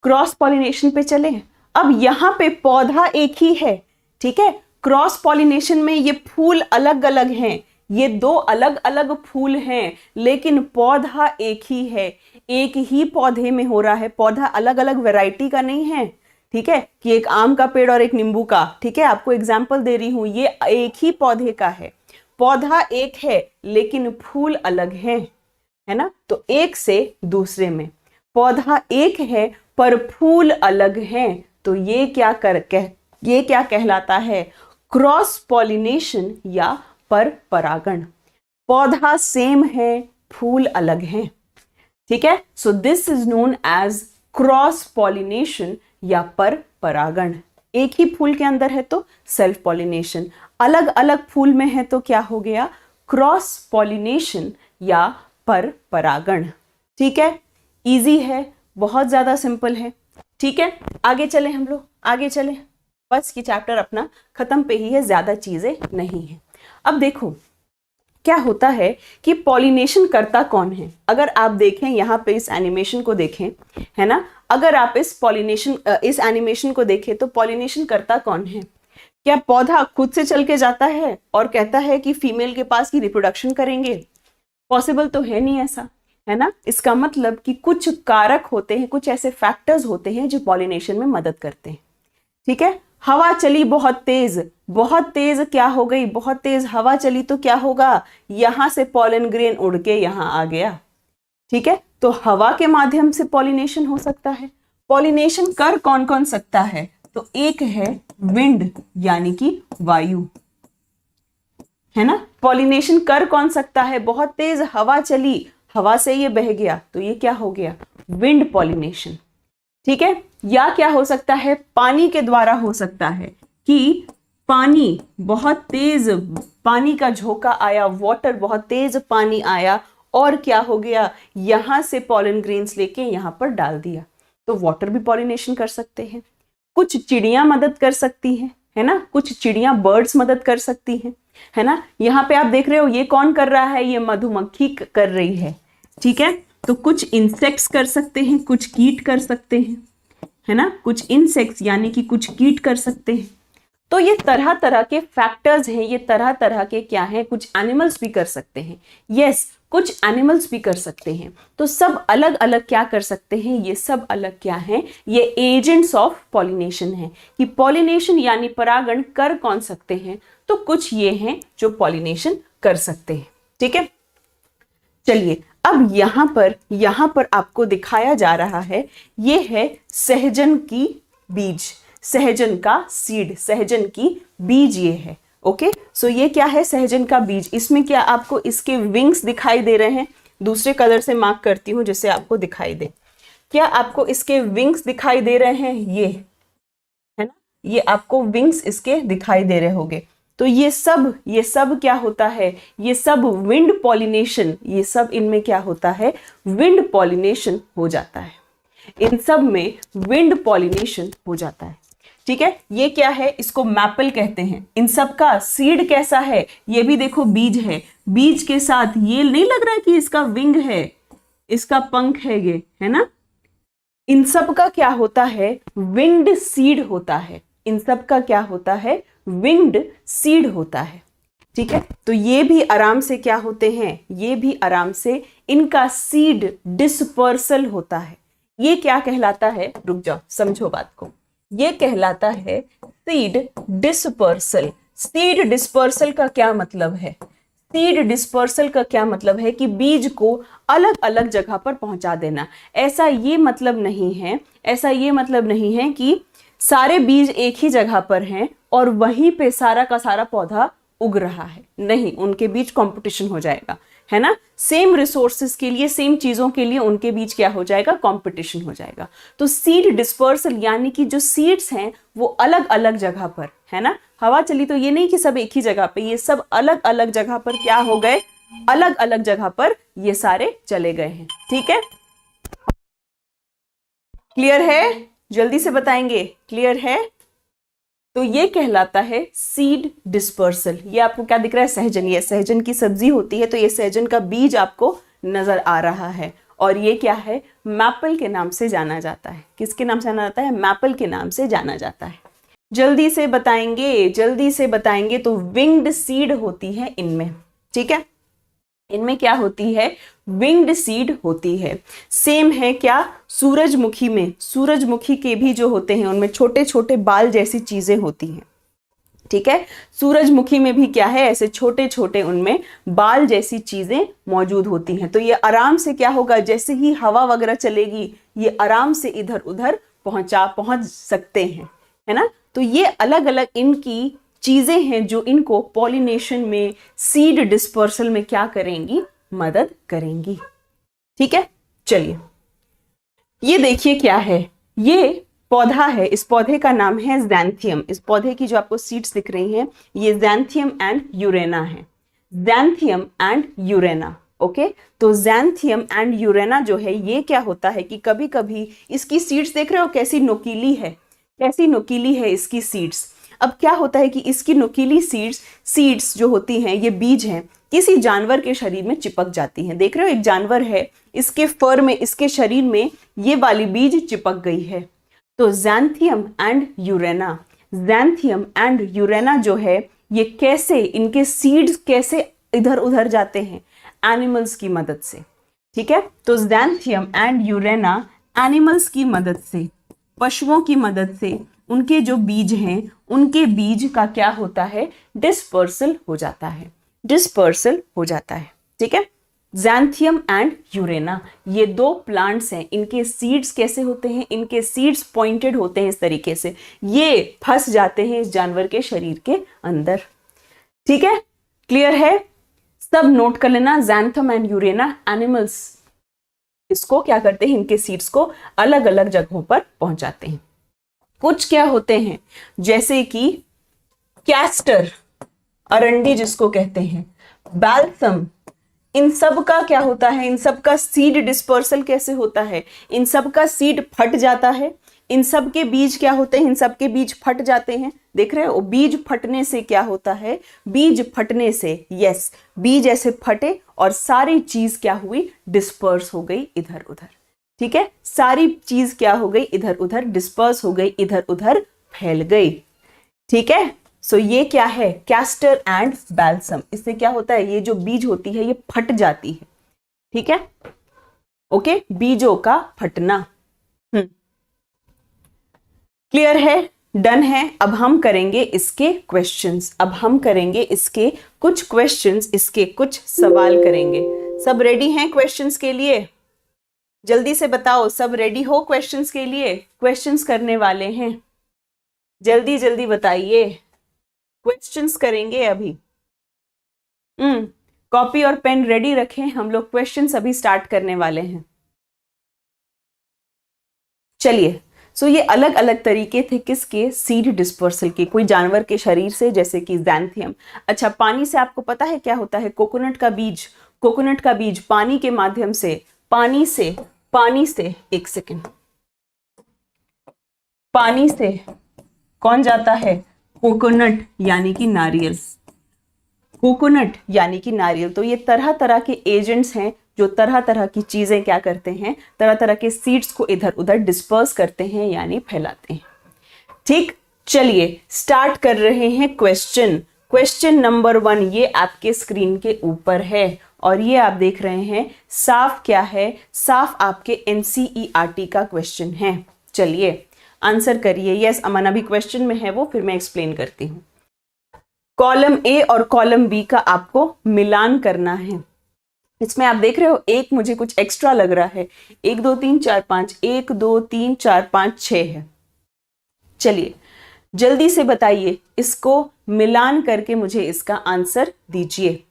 क्रॉस पॉलिनेशन पे चले। अब यहां पे पौधा एक ही है, ठीक है, क्रॉस पॉलिनेशन में ये फूल अलग अलग हैं, ये दो अलग अलग फूल हैं, लेकिन पौधा एक ही है, एक ही पौधे में हो रहा है, पौधा अलग अलग वैरायटी का नहीं है, ठीक है, कि एक आम का पेड़ और एक नींबू का, ठीक है, आपको एग्जाम्पल दे रही हूं, ये एक ही पौधे का है, पौधा एक है लेकिन फूल अलग हैं, है ना, तो एक से दूसरे में, पौधा एक है पर फूल अलग हैं, तो ये क्या कहलाता है? क्रॉस पॉलिनेशन या पर परागण। पौधा सेम है, फूल अलग हैं, ठीक है, so this is known as cross pollination या पर परागण। एक ही फूल के अंदर है तो सेल्फ पॉलिनेशन, अलग अलग फूल में है तो क्या हो गया? क्रॉस पॉलिनेशन या पर परागण। ठीक है, इजी है, बहुत ज्यादा सिंपल है। ठीक है, आगे चले हम लोग, आगे चले, बस ये चैप्टर अपना खत्म पे ही है, ज्यादा चीजें नहीं है। अब देखो क्या होता है कि पॉलिनेशन करता कौन है। अगर आप देखें यहाँ पे इस एनिमेशन को देखें, है ना, अगर आप इस एनिमेशन को देखें तो पॉलिनेशन करता कौन है? क्या पौधा खुद से चल के जाता है और कहता है कि फीमेल के पास की रिप्रोडक्शन करेंगे? पॉसिबल तो है नहीं ऐसा, है ना। इसका मतलब कि कुछ कारक होते हैं, कुछ ऐसे फैक्टर्स होते हैं जो पॉलिनेशन में मदद करते हैं। ठीक है, हवा चली बहुत तेज क्या हो गई? बहुत तेज हवा चली तो क्या होगा? यहां से पॉलन ग्रेन उड़ के यहां आ गया। ठीक है, तो हवा के माध्यम से पॉलिनेशन हो सकता है। पॉलिनेशन कर कौन कौन सकता है? तो एक है विंड यानी कि वायु, है ना। पॉलिनेशन कर कौन सकता है? बहुत तेज हवा चली, हवा से ये बह गया तो ये क्या हो गया? Wind pollination. ठीक है, या क्या हो सकता है? पानी के द्वारा हो सकता है कि पानी बहुत तेज, पानी का झोंका आया, वाटर बहुत तेज पानी आया और क्या हो गया? यहां से पॉलन ग्रेन्स लेके यहां पर डाल दिया, तो वाटर भी पॉलिनेशन कर सकते हैं। कुछ चिड़ियां मदद कर सकती हैं, है ना, कुछ चिड़ियां बर्ड्स मदद कर सकती हैं, है ना। यहाँ पे आप देख रहे हो ये कौन कर रहा है? ये मधुमक्खी कर रही है। ठीक है, तो कुछ इंसेक्ट्स कर सकते हैं, कुछ कीट कर सकते हैं, है ना, कुछ इंसेक्ट्स यानी कि कुछ कीट कर सकते हैं। तो ये तरह तरह के फैक्टर्स हैं, ये तरह तरह के क्या हैं? कुछ एनिमल्स भी कर सकते हैं, यस, कुछ एनिमल्स भी कर सकते हैं। तो सब अलग अलग क्या कर सकते हैं? ये सब अलग क्या हैं? ये एजेंट्स ऑफ पॉलिनेशन हैं। कि पॉलिनेशन यानी परागण कर कौन सकते हैं? तो कुछ ये हैं जो पॉलिनेशन कर सकते हैं। ठीक है, चलिए अब यहां पर आपको दिखाया जा रहा है, ये है सहजन की बीज, सहजन का सीड, सहजन की बीज ये है। ओके, सो ये क्या है? सहजन का बीज। इसमें क्या आपको इसके विंग्स दिखाई दे रहे हैं? दूसरे कलर से मार्क करती हूं जिससे आपको दिखाई दे। क्या आपको इसके विंग्स दिखाई दे रहे हैं? ये है ना, ये आपको विंग्स इसके दिखाई दे रहे होंगे। तो ये सब क्या होता है? ये सब विंड पॉलिनेशन, ये सब इनमें क्या होता है? विंड पॉलिनेशन हो जाता है। इन सब में विंड पॉलिनेशन हो जाता है। ठीक है, ये क्या है? इसको मैपल कहते हैं। इन सब का सीड कैसा है? ये भी देखो बीज है, बीज के साथ ये नहीं लग रहा है कि इसका विंग है, इसका पंख है ये, है ना। इन सब का क्या होता है? विंग्ड सीड होता है। इन सब का क्या होता है? विंग्ड सीड होता है। ठीक है, तो ये भी आराम से क्या होते हैं? ये भी आराम से इनका सीड डिस्पर्सल होता है। ये क्या कहलाता है? रुक जाओ, समझो बात को। ये कहलाता है सीड डिस्पर्सल। सीड डिस्पर्सल का क्या मतलब है? सीड डिस्पर्सल का क्या मतलब है? कि बीज को अलग अलग जगह पर पहुंचा देना। ऐसा ये मतलब नहीं है कि सारे बीज एक ही जगह पर हैं और वहीं पे सारा का सारा पौधा उग रहा है। नहीं, उनके बीच कंपटीशन हो जाएगा, है ना। सेम रिसोर्सेज के लिए, सेम चीजों के लिए उनके बीच क्या हो जाएगा? कंपटीशन हो जाएगा। तो सीड डिस्पर्सल यानी कि जो सीड्स हैं वो अलग अलग जगह पर, है ना। हवा चली तो ये नहीं कि सब एक ही जगह पे, ये सब अलग अलग जगह पर क्या हो गए? अलग अलग जगह पर ये सारे चले गए हैं। ठीक है, क्लियर है? जल्दी से बताएंगे, क्लियर है? तो ये कहलाता है सीड डिस्पर्सल। ये आपको क्या दिख रहा है? सहजन। ये सहजन की सब्जी होती है, तो ये सहजन का बीज आपको नजर आ रहा है। और ये क्या है? मैपल के नाम से जाना जाता है। किसके नाम से जाना जाता है? मैपल के नाम से जाना जाता है। जल्दी से बताएंगे, जल्दी से बताएंगे। तो विंग्ड सीड होती है इनमें, ठीक है? इनमें क्या होती है? विंग्ड सीड होती है। सेम है क्या सूरजमुखी में? सूरजमुखी के भी जो होते हैं उनमें छोटे छोटे बाल जैसी चीजें होती हैं, ठीक है? सूरजमुखी में भी क्या है? ऐसे छोटे छोटे उनमें बाल जैसी चीजें मौजूद होती हैं। तो ये आराम से क्या होगा? जैसे ही हवा वगैरह चलेगी, ये आराम से इधर उधर पहुंच सकते हैं, है ना? तो ये अलग अलग इनकी चीजें हैं जो इनको पॉलिनेशन में, सीड डिस्पर्सल में क्या करेंगी? मदद करेंगी, ठीक है? चलिए, ये देखिए क्या है? ये पौधा है, इस पौधे का नाम है ज़ैंथियम। इस पौधे की जो आपको सीड्स दिख रही हैं, ये ज़ैंथियम एंड यूरेना है। ज़ैंथियम एंड यूरेना, ओके? तो ज़ैंथियम एंड यूरेना जो है, ये क्या होता है कि कभी कभी इसकी सीड्स देख रहे हो कैसी नुकीली है, कैसी नुकीली है इसकी सीड्स। अब क्या होता है कि इसकी नुकीली सीड्स जो होती हैं, ये बीज हैं, किसी जानवर के शरीर में चिपक जाती हैं। देख रहे हो, एक जानवर है, इसके फर में, इसके शरीर में ये वाली बीज चिपक गई है। तो ज़ैंथियम एंड यूरेना, ज़ैंथियम एंड यूरेना जो है, ये कैसे, इनके सीड्स कैसे इधर उधर जाते हैं? एनिमल्स की मदद से, ठीक है? तो ज़ैंथियम एंड यूरेना एनिमल्स की मदद से, पशुओं की मदद से, उनके जो बीज हैं, उनके बीज का क्या होता है? डिस्पर्सल हो जाता है, डिस्पर्सल हो जाता है, ठीक है? ज़ैंथियम एंड यूरेना, ये दो प्लांट्स हैं। इनके सीड्स कैसे होते हैं? इनके सीड्स पॉइंटेड होते हैं इस तरीके से, ये फंस जाते हैं इस जानवर के शरीर के अंदर, ठीक है? क्लियर है? सब नोट कर लेना, ज़ैंथम एंड यूरेना एनिमल्स इसको क्या करते हैं? इनके सीड्स को अलग अलग जगहों पर पहुंचाते हैं। कुछ क्या होते हैं, जैसे कि कैस्टर, अरंडी जिसको कहते हैं, बैल्सम, इन सब का क्या होता है? इन सब का सीड डिस्पर्सल कैसे होता है? इन सब का सीड फट जाता है। इन सब के बीज क्या होते हैं? इन सब के बीज फट जाते हैं। देख रहे हो, बीज फटने से क्या होता है? बीज फटने से, यस, बीज ऐसे फटे और सारी चीज क्या हुई? डिस्पर्स हो गई इधर उधर, ठीक है? सारी चीज क्या हो गई? इधर उधर डिस्पर्स हो गई, इधर उधर फैल गई, ठीक है? सो ये क्या है? Castor and balsam. इससे क्या होता है? ये जो बीज होती है, ये फट जाती है, ठीक है? ओके, बीजों का फटना। क्लियर है? डन है? अब हम करेंगे इसके क्वेश्चंस, अब हम करेंगे इसके कुछ क्वेश्चंस, इसके कुछ सवाल करेंगे। सब रेडी हैं क्वेश्चंस के लिए? जल्दी से बताओ, सब रेडी हो क्वेश्चंस के लिए? क्वेश्चंस करने वाले हैं, जल्दी जल्दी बताइए। क्वेश्चंस करेंगे अभी। कॉपी और पेन रेडी रखें, हम लोग क्वेश्चंस अभी स्टार्ट करने वाले हैं। चलिए, सो ये अलग अलग तरीके थे किसके? सीड डिस्पर्सल के, कोई जानवर के शरीर से, जैसे कि ज़ैंथियम। अच्छा, पानी से आपको पता है क्या होता है? कोकोनट का बीज, कोकोनट का बीज पानी के माध्यम से, पानी से एक सेकेंड, पानी से कौन जाता है? कोकोनट यानी कि नारियल, कोकोनट यानी कि नारियल। तो ये तरह तरह के एजेंट्स हैं जो तरह तरह की चीजें क्या करते हैं? तरह तरह के सीड्स को इधर उधर डिस्पर्स करते हैं, यानी फैलाते हैं, ठीक? चलिए स्टार्ट कर रहे हैं क्वेश्चन। क्वेश्चन नंबर 1 ये आपके स्क्रीन के ऊपर है और ये आप देख रहे हैं साफ क्या है? साफ आपके एनसीईआरटी का क्वेश्चन है। चलिए आंसर करिए। यस अमन, अभी क्वेश्चन में है वो, फिर मैं एक्सप्लेन करती हूँ। कॉलम ए और कॉलम बी का आपको मिलान करना है। इसमें आप देख रहे हो एक मुझे कुछ एक्स्ट्रा लग रहा है, 1 2 3 4 5, 1 2 3 4 5 6 है। चलिए जल्दी से बताइए, इसको मिलान करके मुझे इसका आंसर दीजिए।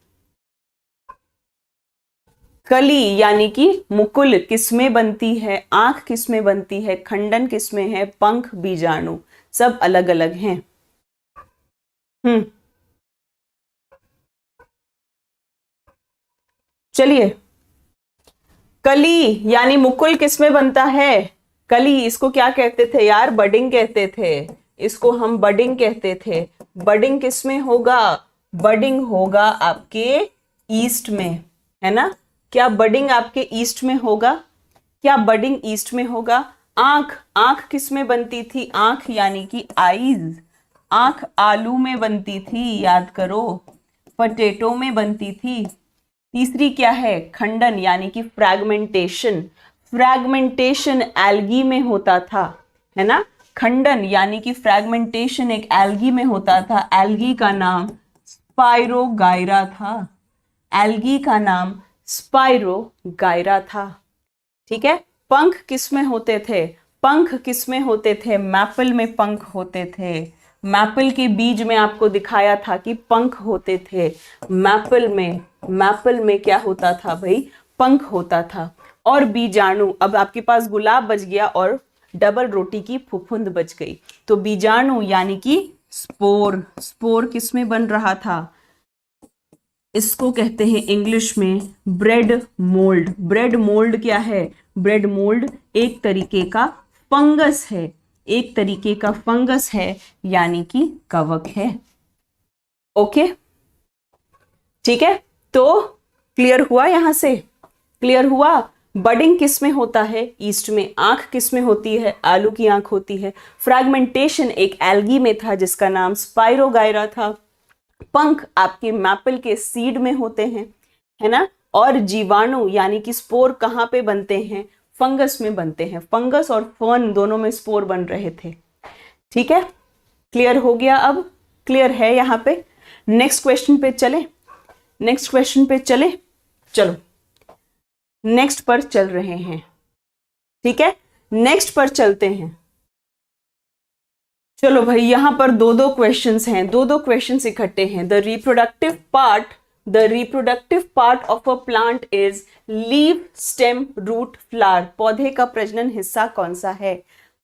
कली यानी कि मुकुल किसमें बनती है? आंख किसमें बनती है? खंडन किसमें है? पंख, बीजाणु, सब अलग अलग हैं। चलिए, कली यानी मुकुल किसमें बनता है? कली, इसको क्या कहते थे यार? बडिंग कहते थे, इसको हम बडिंग कहते थे। बडिंग किस में होगा? बडिंग होगा आपके ईस्ट में, है ना? क्या बडिंग आपके ईस्ट में होगा? क्या बडिंग ईस्ट में होगा? आंख, आंख किस में बनती थी? आंख यानी कि आईज, आंख आलू में बनती थी, याद करो, पोटैटो में बनती थी। तीसरी क्या है? खंडन यानी कि फ्रैगमेंटेशन, फ्रैगमेंटेशन एल्गी में होता था, है ना? खंडन यानी कि फ्रैगमेंटेशन एक एल्गी में होता था। एल्गी का नाम स्पाइरोगाइरा था, एल्गी का नाम स्पाइरोगाइरा था। ठीक है। पंख किस में होते थे? पंख किस में होते थे? मैपल में पंख होते थे। मैपल के बीज में आपको दिखाया था कि पंख होते थे। मैपल में क्या होता था भाई? पंख होता था। और बीजाणु, अब आपके पास गुलाब बच गया और डबल रोटी की फुफुंद बच गई। तो बीजाणु यानी कि स्पोर, स्पोर किस में बन रहा था? इसको कहते हैं इंग्लिश में ब्रेड मोल्ड। ब्रेड मोल्ड क्या है? ब्रेड मोल्ड एक तरीके का फंगस है, एक तरीके का फंगस है, यानी कि कवक है। ओके, ठीक है। तो क्लियर हुआ? यहां से क्लियर हुआ? बडिंग किस में होता है? ईस्ट में। आंख किस में होती है? आलू की आंख होती है। फ्रैगमेंटेशन एक एल्गी में था जिसका नाम स्पाइरोगाइरा था। पंख आपके मैपल के सीड में होते हैं, है ना? और जीवाणु यानी कि स्पोर कहाँ पे बनते हैं? फंगस में बनते हैं। फंगस और फर्न दोनों में स्पोर बन रहे थे। ठीक है, क्लियर हो गया? अब क्लियर है यहाँ पे? नेक्स्ट क्वेश्चन पे चले, नेक्स्ट क्वेश्चन पे चले, चलो नेक्स्ट पर चल रहे हैं। ठीक है, नेक्स्ट पर चलते हैं। चलो भाई, यहां पर दो दो क्वेश्चंस हैं, दो दो क्वेश्चंस इकट्ठे हैं। The reproductive part of a plant is leave, stem, root, flower. पौधे का प्रजनन हिस्सा कौन सा है?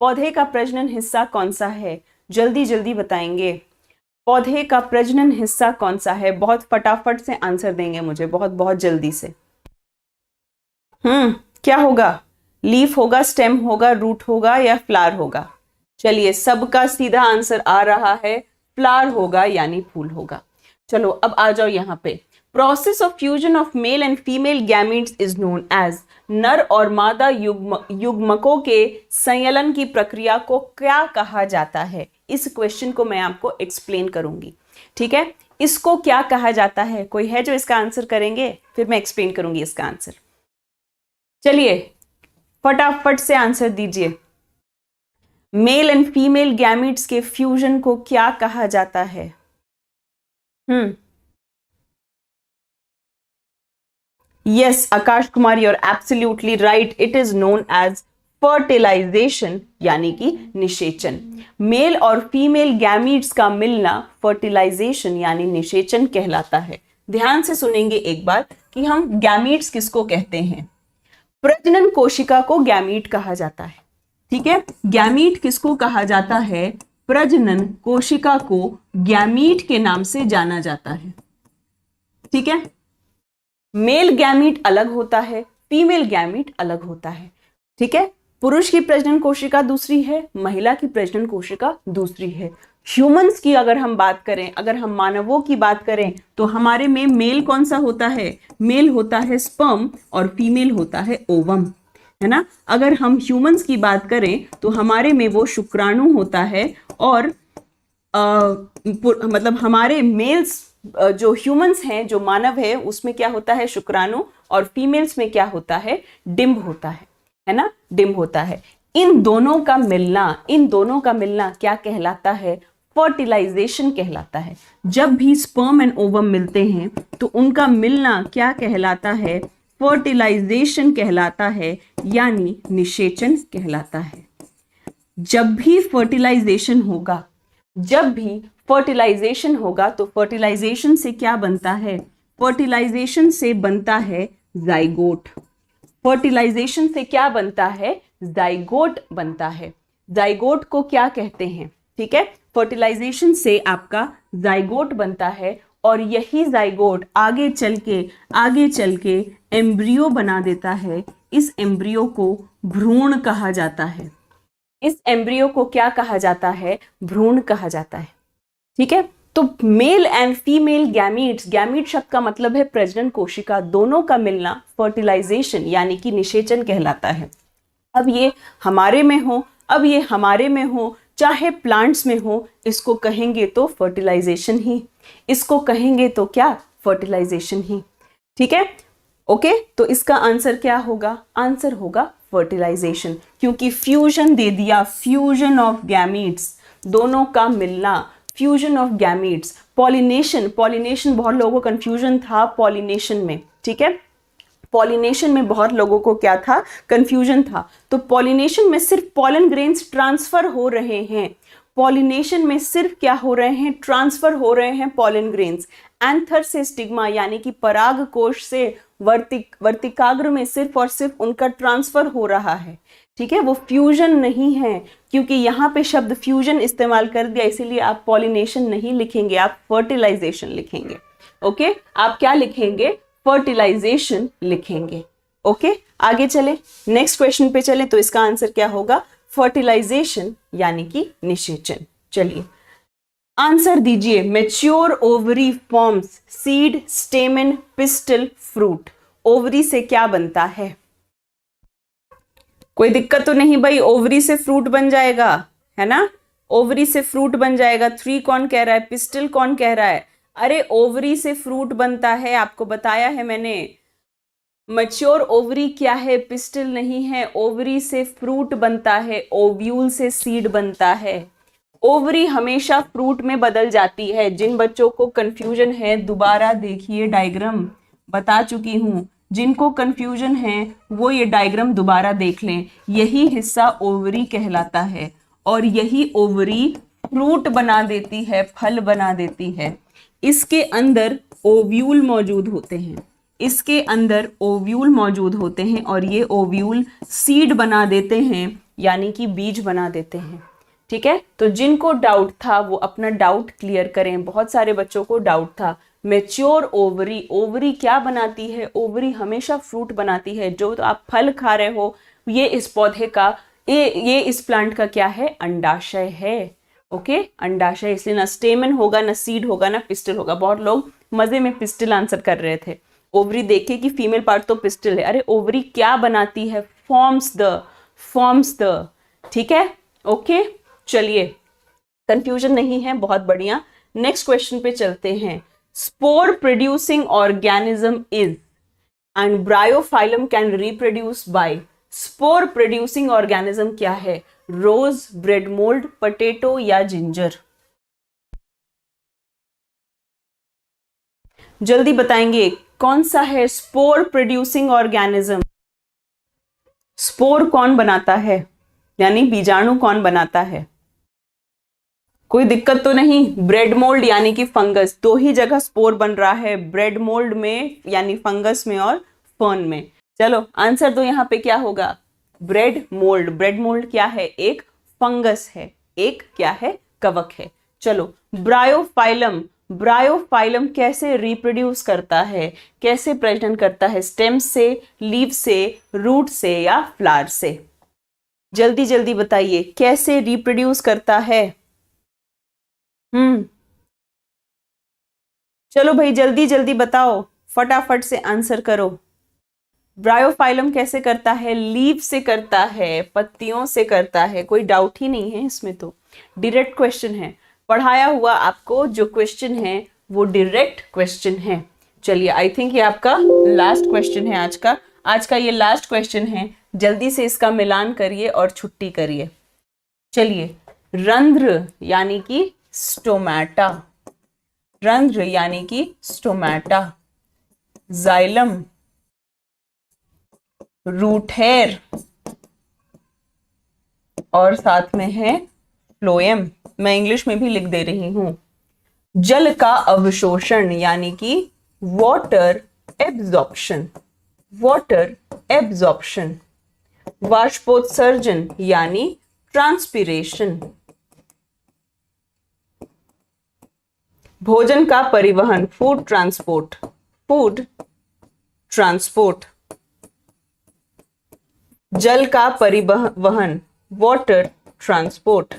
पौधे का प्रजनन हिस्सा कौन सा है? जल्दी जल्दी बताएंगे। पौधे का प्रजनन हिस्सा कौन सा है? बहुत फटाफट से आंसर देंगे मुझे, बहुत बहुत जल्दी से। क्या होगा? लीफ होगा, स्टेम होगा, रूट होगा या फ्लावर होगा? चलिए, सबका सीधा आंसर आ रहा है, फ्लावर होगा यानी फूल होगा। चलो अब आ जाओ यहाँ पे। Process of fusion of male and female gametes is known as. नर और मादा युग्मकों के संयलन की प्रक्रिया को क्या कहा जाता है? इस क्वेश्चन को मैं आपको एक्सप्लेन करूंगी। ठीक है, इसको क्या कहा जाता है? कोई है जो इसका आंसर करेंगे? फिर मैं एक्सप्लेन करूंगी इसका आंसर। चलिए फटाफट से आंसर दीजिए। मेल एंड फीमेल गैमीट्स के फ्यूजन को क्या कहा जाता है? Yes Akash Kumar, you are absolutely right. It is known as fertilisation यानी कि निषेचन। मेल और फीमेल गैमीट्स का मिलना फर्टिलाइजेशन यानी निषेचन कहलाता है। ध्यान से सुनेंगे एक बार कि हम गैमीट्स किसको कहते हैं। प्रजनन कोशिका को गैमीट कहा जाता है। ठीक है, गैमीट किसको कहा जाता है? प्रजनन कोशिका को गैमीट के नाम से जाना जाता है। ठीक है, मेल गैमीट अलग होता है, फीमेल गैमीट अलग होता है। ठीक है, पुरुष की प्रजनन कोशिका दूसरी है, महिला की प्रजनन कोशिका दूसरी है। ह्यूमंस की अगर हम बात करें, अगर हम मानवों की बात करें, तो हमारे में मेल कौन सा होता है? मेल होता है स्पर्म और फीमेल होता है ओवम, है ना? अगर हम ह्यूमंस की बात करें तो हमारे में वो शुक्राणु होता है और मतलब हमारे मेल्स जो ह्यूमंस हैं, जो मानव है, उसमें क्या होता है? शुक्राणु। और फीमेल्स में क्या होता है? डिंब होता है ना? डिंब होता है। इन दोनों का मिलना क्या कहलाता है? फर्टिलाइजेशन कहलाता है। जब भी स्पर्म एंड ओवम मिलते हैं तो उनका मिलना क्या कहलाता है? फर्टिलाइजेशन कहलाता है, यानी निषेचन कहलाता है। जब भी फर्टिलाइजेशन होगा तो फर्टिलाइजेशन से क्या बनता है? फर्टिलाइजेशन से बनता है जाइगोट। फर्टिलाइजेशन से क्या बनता है? जाइगोट बनता है। जाइगोट को क्या कहते हैं? ठीक है, फर्टिलाइजेशन से आपका जाइगोट बनता है और यही जाइगोट आगे चल के एम्ब्रियो बना देता है। इस एम्ब्रियो को भ्रूण कहा जाता है। इस एम्ब्रियो को क्या कहा जाता है? भ्रूण कहा जाता है। ठीक है, तो mail and female gametes, gamete शब्द का मतलब है प्रजनन कोशिका, दोनों का मिलना फर्टिलाइजेशन यानी कि निषेचन कहलाता है। अब ये हमारे में हो, चाहे प्लांट्स में हो, इसको कहेंगे तो फर्टिलाइजेशन ही, इसको कहेंगे तो क्या? फर्टिलाइजेशन ही। ठीक है, ओके, तो इसका आंसर क्या होगा? आंसर होगा फर्टिलाइजेशन, क्योंकि फ्यूजन दे दिया, फ्यूजन ऑफ गैमीट्स, दोनों का मिलना, फ्यूजन ऑफ गैमीट्स। पॉलिनेशन बहुत लोगों को कंफ्यूजन था पॉलिनेशन में। ठीक है, पॉलिनेशन में बहुत लोगों को क्या था? कंफ्यूजन था। तो पॉलिनेशन में सिर्फ पॉलन ग्रेन्स ट्रांसफर हो रहे हैं, पॉलिनेशन में सिर्फ क्या हो रहे हैं? ट्रांसफर हो रहे हैं पॉलन ग्रेन्स। एंथर से स्टिग्मा यानी कि पराग कोश से वर्तिकाग्र में सिर्फ और सिर्फ उनका ट्रांसफर हो रहा है। ठीक है, वो फ्यूजन नहीं है, क्योंकि यहाँ पे शब्द फ्यूजन इस्तेमाल कर दिया, इसीलिए आप पॉलिनेशन नहीं लिखेंगे, आप फर्टिलाइजेशन लिखेंगे। ओके, आप क्या लिखेंगे? फर्टिलाइजेशन लिखेंगे। ओके, आगे चले, नेक्स्ट क्वेश्चन पे चले। तो इसका आंसर क्या होगा? फर्टिलाइजेशन यानी कि निषेचन। चलिए आंसर दीजिए। Mature ovary forms seed, स्टेमन, pistol, fruit. Ovary से क्या बनता है? कोई दिक्कत तो नहीं भाई, ओवरी से फ्रूट बन जाएगा, है ना? ओवरी से फ्रूट बन जाएगा। 3 कौन कह रहा है? पिस्टल कौन कह रहा है? अरे ओवरी से फ्रूट बनता है, आपको बताया है मैंने। मैच्योर ओवरी क्या है? पिस्टल नहीं है। ओवरी से फ्रूट बनता है, ओव्यूल से सीड बनता है। ओवरी हमेशा फ्रूट में बदल जाती है। जिन बच्चों को कंफ्यूजन है दोबारा देखिए, डायग्राम बता चुकी हूं, जिनको कंफ्यूजन है वो ये डायग्राम दोबारा देख लें। यही हिस्सा ओवरी कहलाता है और यही ओवरी फ्रूट बना देती है, फल बना देती है। इसके अंदर ओव्यूल मौजूद होते हैं, इसके अंदर ओव्यूल मौजूद होते हैं और ये ओव्यूल सीड बना देते हैं, यानी कि बीज बना देते हैं। ठीक है, तो जिनको डाउट था वो अपना डाउट क्लियर करें। बहुत सारे बच्चों को डाउट था। मैच्योर ओवरी, ओवरी क्या बनाती है? ओवरी हमेशा फ्रूट बनाती है। जो तो आप फल खा रहे हो, ये इस पौधे का, ये इस प्लांट का क्या है? अंडाशय है। ओके, अंडाशय, इसलिए ना स्टेमन होगा, ना सीड होगा, ना पिस्टल होगा। बहुत लोग मजे में पिस्टल आंसर कर रहे थे। ओवरी देखे कि फीमेल पार्ट तो पिस्टल है। अरे ओवरी क्या बनाती है? Forms the. ठीक है, ओके, चलिए कंफ्यूजन नहीं है, बहुत बढ़िया। नेक्स्ट क्वेश्चन पे चलते हैं। Spore producing organism is and Bryophyllum can reproduce by. Spore producing organism क्या है? रोज, ब्रेड मोल्ड, पोटैटो या जिंजर? जल्दी बताएंगे कौन सा है स्पोर प्रोड्यूसिंग ऑर्गेनिज्म? स्पोर कौन बनाता है, यानी बीजाणु कौन बनाता है? कोई दिक्कत तो नहीं। ब्रेड मोल्ड यानी कि फंगस, 2 ही जगह स्पोर बन रहा है, ब्रेड मोल्ड में यानी फंगस में और फर्न में। चलो आंसर तो यहाँ पे क्या होगा? Bread mould. ब्रेड मोल्ड क्या है? एक फंगस है, एक क्या है? कवक है। चलो ब्रायोफाइलम, ब्रायोफाइलम कैसे रिप्रोड्यूस करता है, कैसे प्रजनन करता है? स्टेम से, लीव से, रूट से या फ्लावर से? जल्दी जल्दी बताइए, कैसे रिप्रोड्यूस करता है? चलो भाई जल्दी जल्दी बताओ, फटाफट से आंसर करो। ब्रायोफाइलम कैसे करता है? लीव से करता है, पत्तियों से करता है। कोई डाउट ही नहीं है इसमें, तो डायरेक्ट क्वेश्चन है। पढ़ाया हुआ आपको जो क्वेश्चन है वो डायरेक्ट क्वेश्चन है। चलिए आई थिंक ये आपका लास्ट क्वेश्चन है आज का ये लास्ट क्वेश्चन है। जल्दी से इसका मिलान करिए और छुट्टी करिए। चलिए, रंध्र यानी कि स्टोमेटा, रंध्र यानी कि स्टोमेटा, जाइलम, रूट हेयर और साथ में है फ्लोएम। मैं इंग्लिश में भी लिख दे रही हूं। जल का अवशोषण यानी कि वाटर एब्जॉर्प्शन, वाटर एब्जॉर्प्शन। वाष्पोत्सर्जन यानी ट्रांसपिरेशन। भोजन का परिवहन, फूड ट्रांसपोर्ट, फूड ट्रांसपोर्ट। जल का परिवहन, वाटर ट्रांसपोर्ट।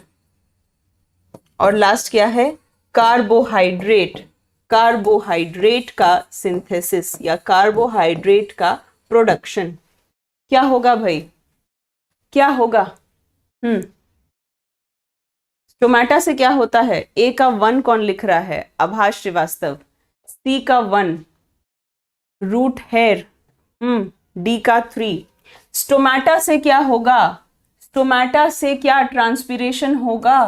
और लास्ट क्या है, कार्बोहाइड्रेट, कार्बोहाइड्रेट का सिंथेसिस या कार्बोहाइड्रेट का प्रोडक्शन। क्या होगा भाई, क्या होगा? स्टोमेटा से क्या होता है? ए का 1 कौन लिख रहा है? आभास श्रीवास्तव। सी का 1, रूट हेयर, डी का 3। स्टोमेटा से क्या होगा? स्टोमेटा से क्या ट्रांसपिरेशन होगा?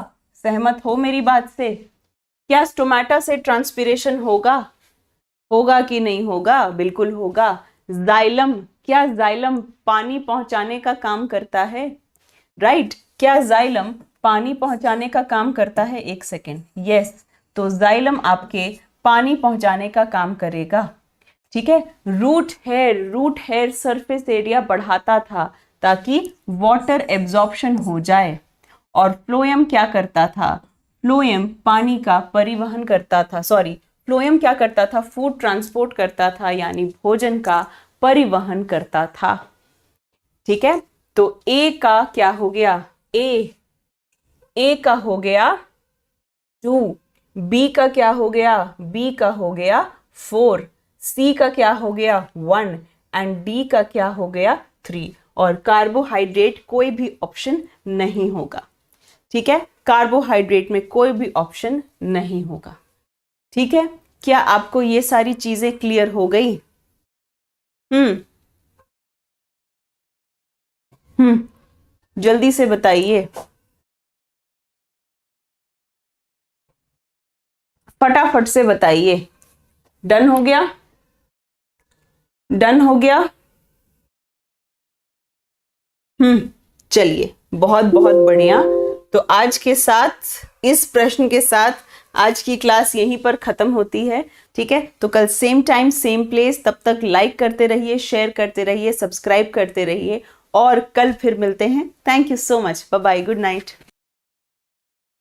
सहमत हो मेरी बात से? क्या स्टोमेटा से ट्रांसपिरेशन होगा? होगा कि नहीं होगा? बिल्कुल होगा। जाइलम, क्या जाइलम पानी पहुंचाने का काम करता है? राइट, क्या जाइलम पानी पहुंचाने का काम करता है? एक सेकेंड, यस, तो जाइलम आपके पानी पहुंचाने का काम करेगा। ठीक है। रूट हेयर सरफेस एरिया बढ़ाता था ताकि वाटर एब्जॉर्प्शन हो जाए। और फ्लोएम क्या करता था? फ्लोएम पानी का परिवहन करता था, फ्लोएम क्या करता था? फूड ट्रांसपोर्ट करता था, यानी भोजन का परिवहन करता था। ठीक है, तो ए का क्या हो गया? ए का हो गया 2, बी का क्या हो गया? बी का हो गया 4, सी का क्या हो गया? 1 एंड डी का क्या हो गया? 3। और कार्बोहाइड्रेट कोई भी ऑप्शन नहीं होगा। ठीक है, कार्बोहाइड्रेट में कोई भी ऑप्शन नहीं होगा। ठीक है, क्या आपको ये सारी चीजें क्लियर हो गई? जल्दी से बताइए, फटाफट से बताइए। डन हो गया? डन हो गया? चलिए, बहुत बहुत बढ़िया। तो आज के साथ, इस प्रश्न के साथ आज की क्लास यहीं पर खत्म होती है। ठीक है, तो कल सेम टाइम सेम प्लेस, तब तक लाइक करते रहिए, शेयर करते रहिए, सब्सक्राइब करते रहिए और कल फिर मिलते हैं। Thank you so much, bye bye, good night.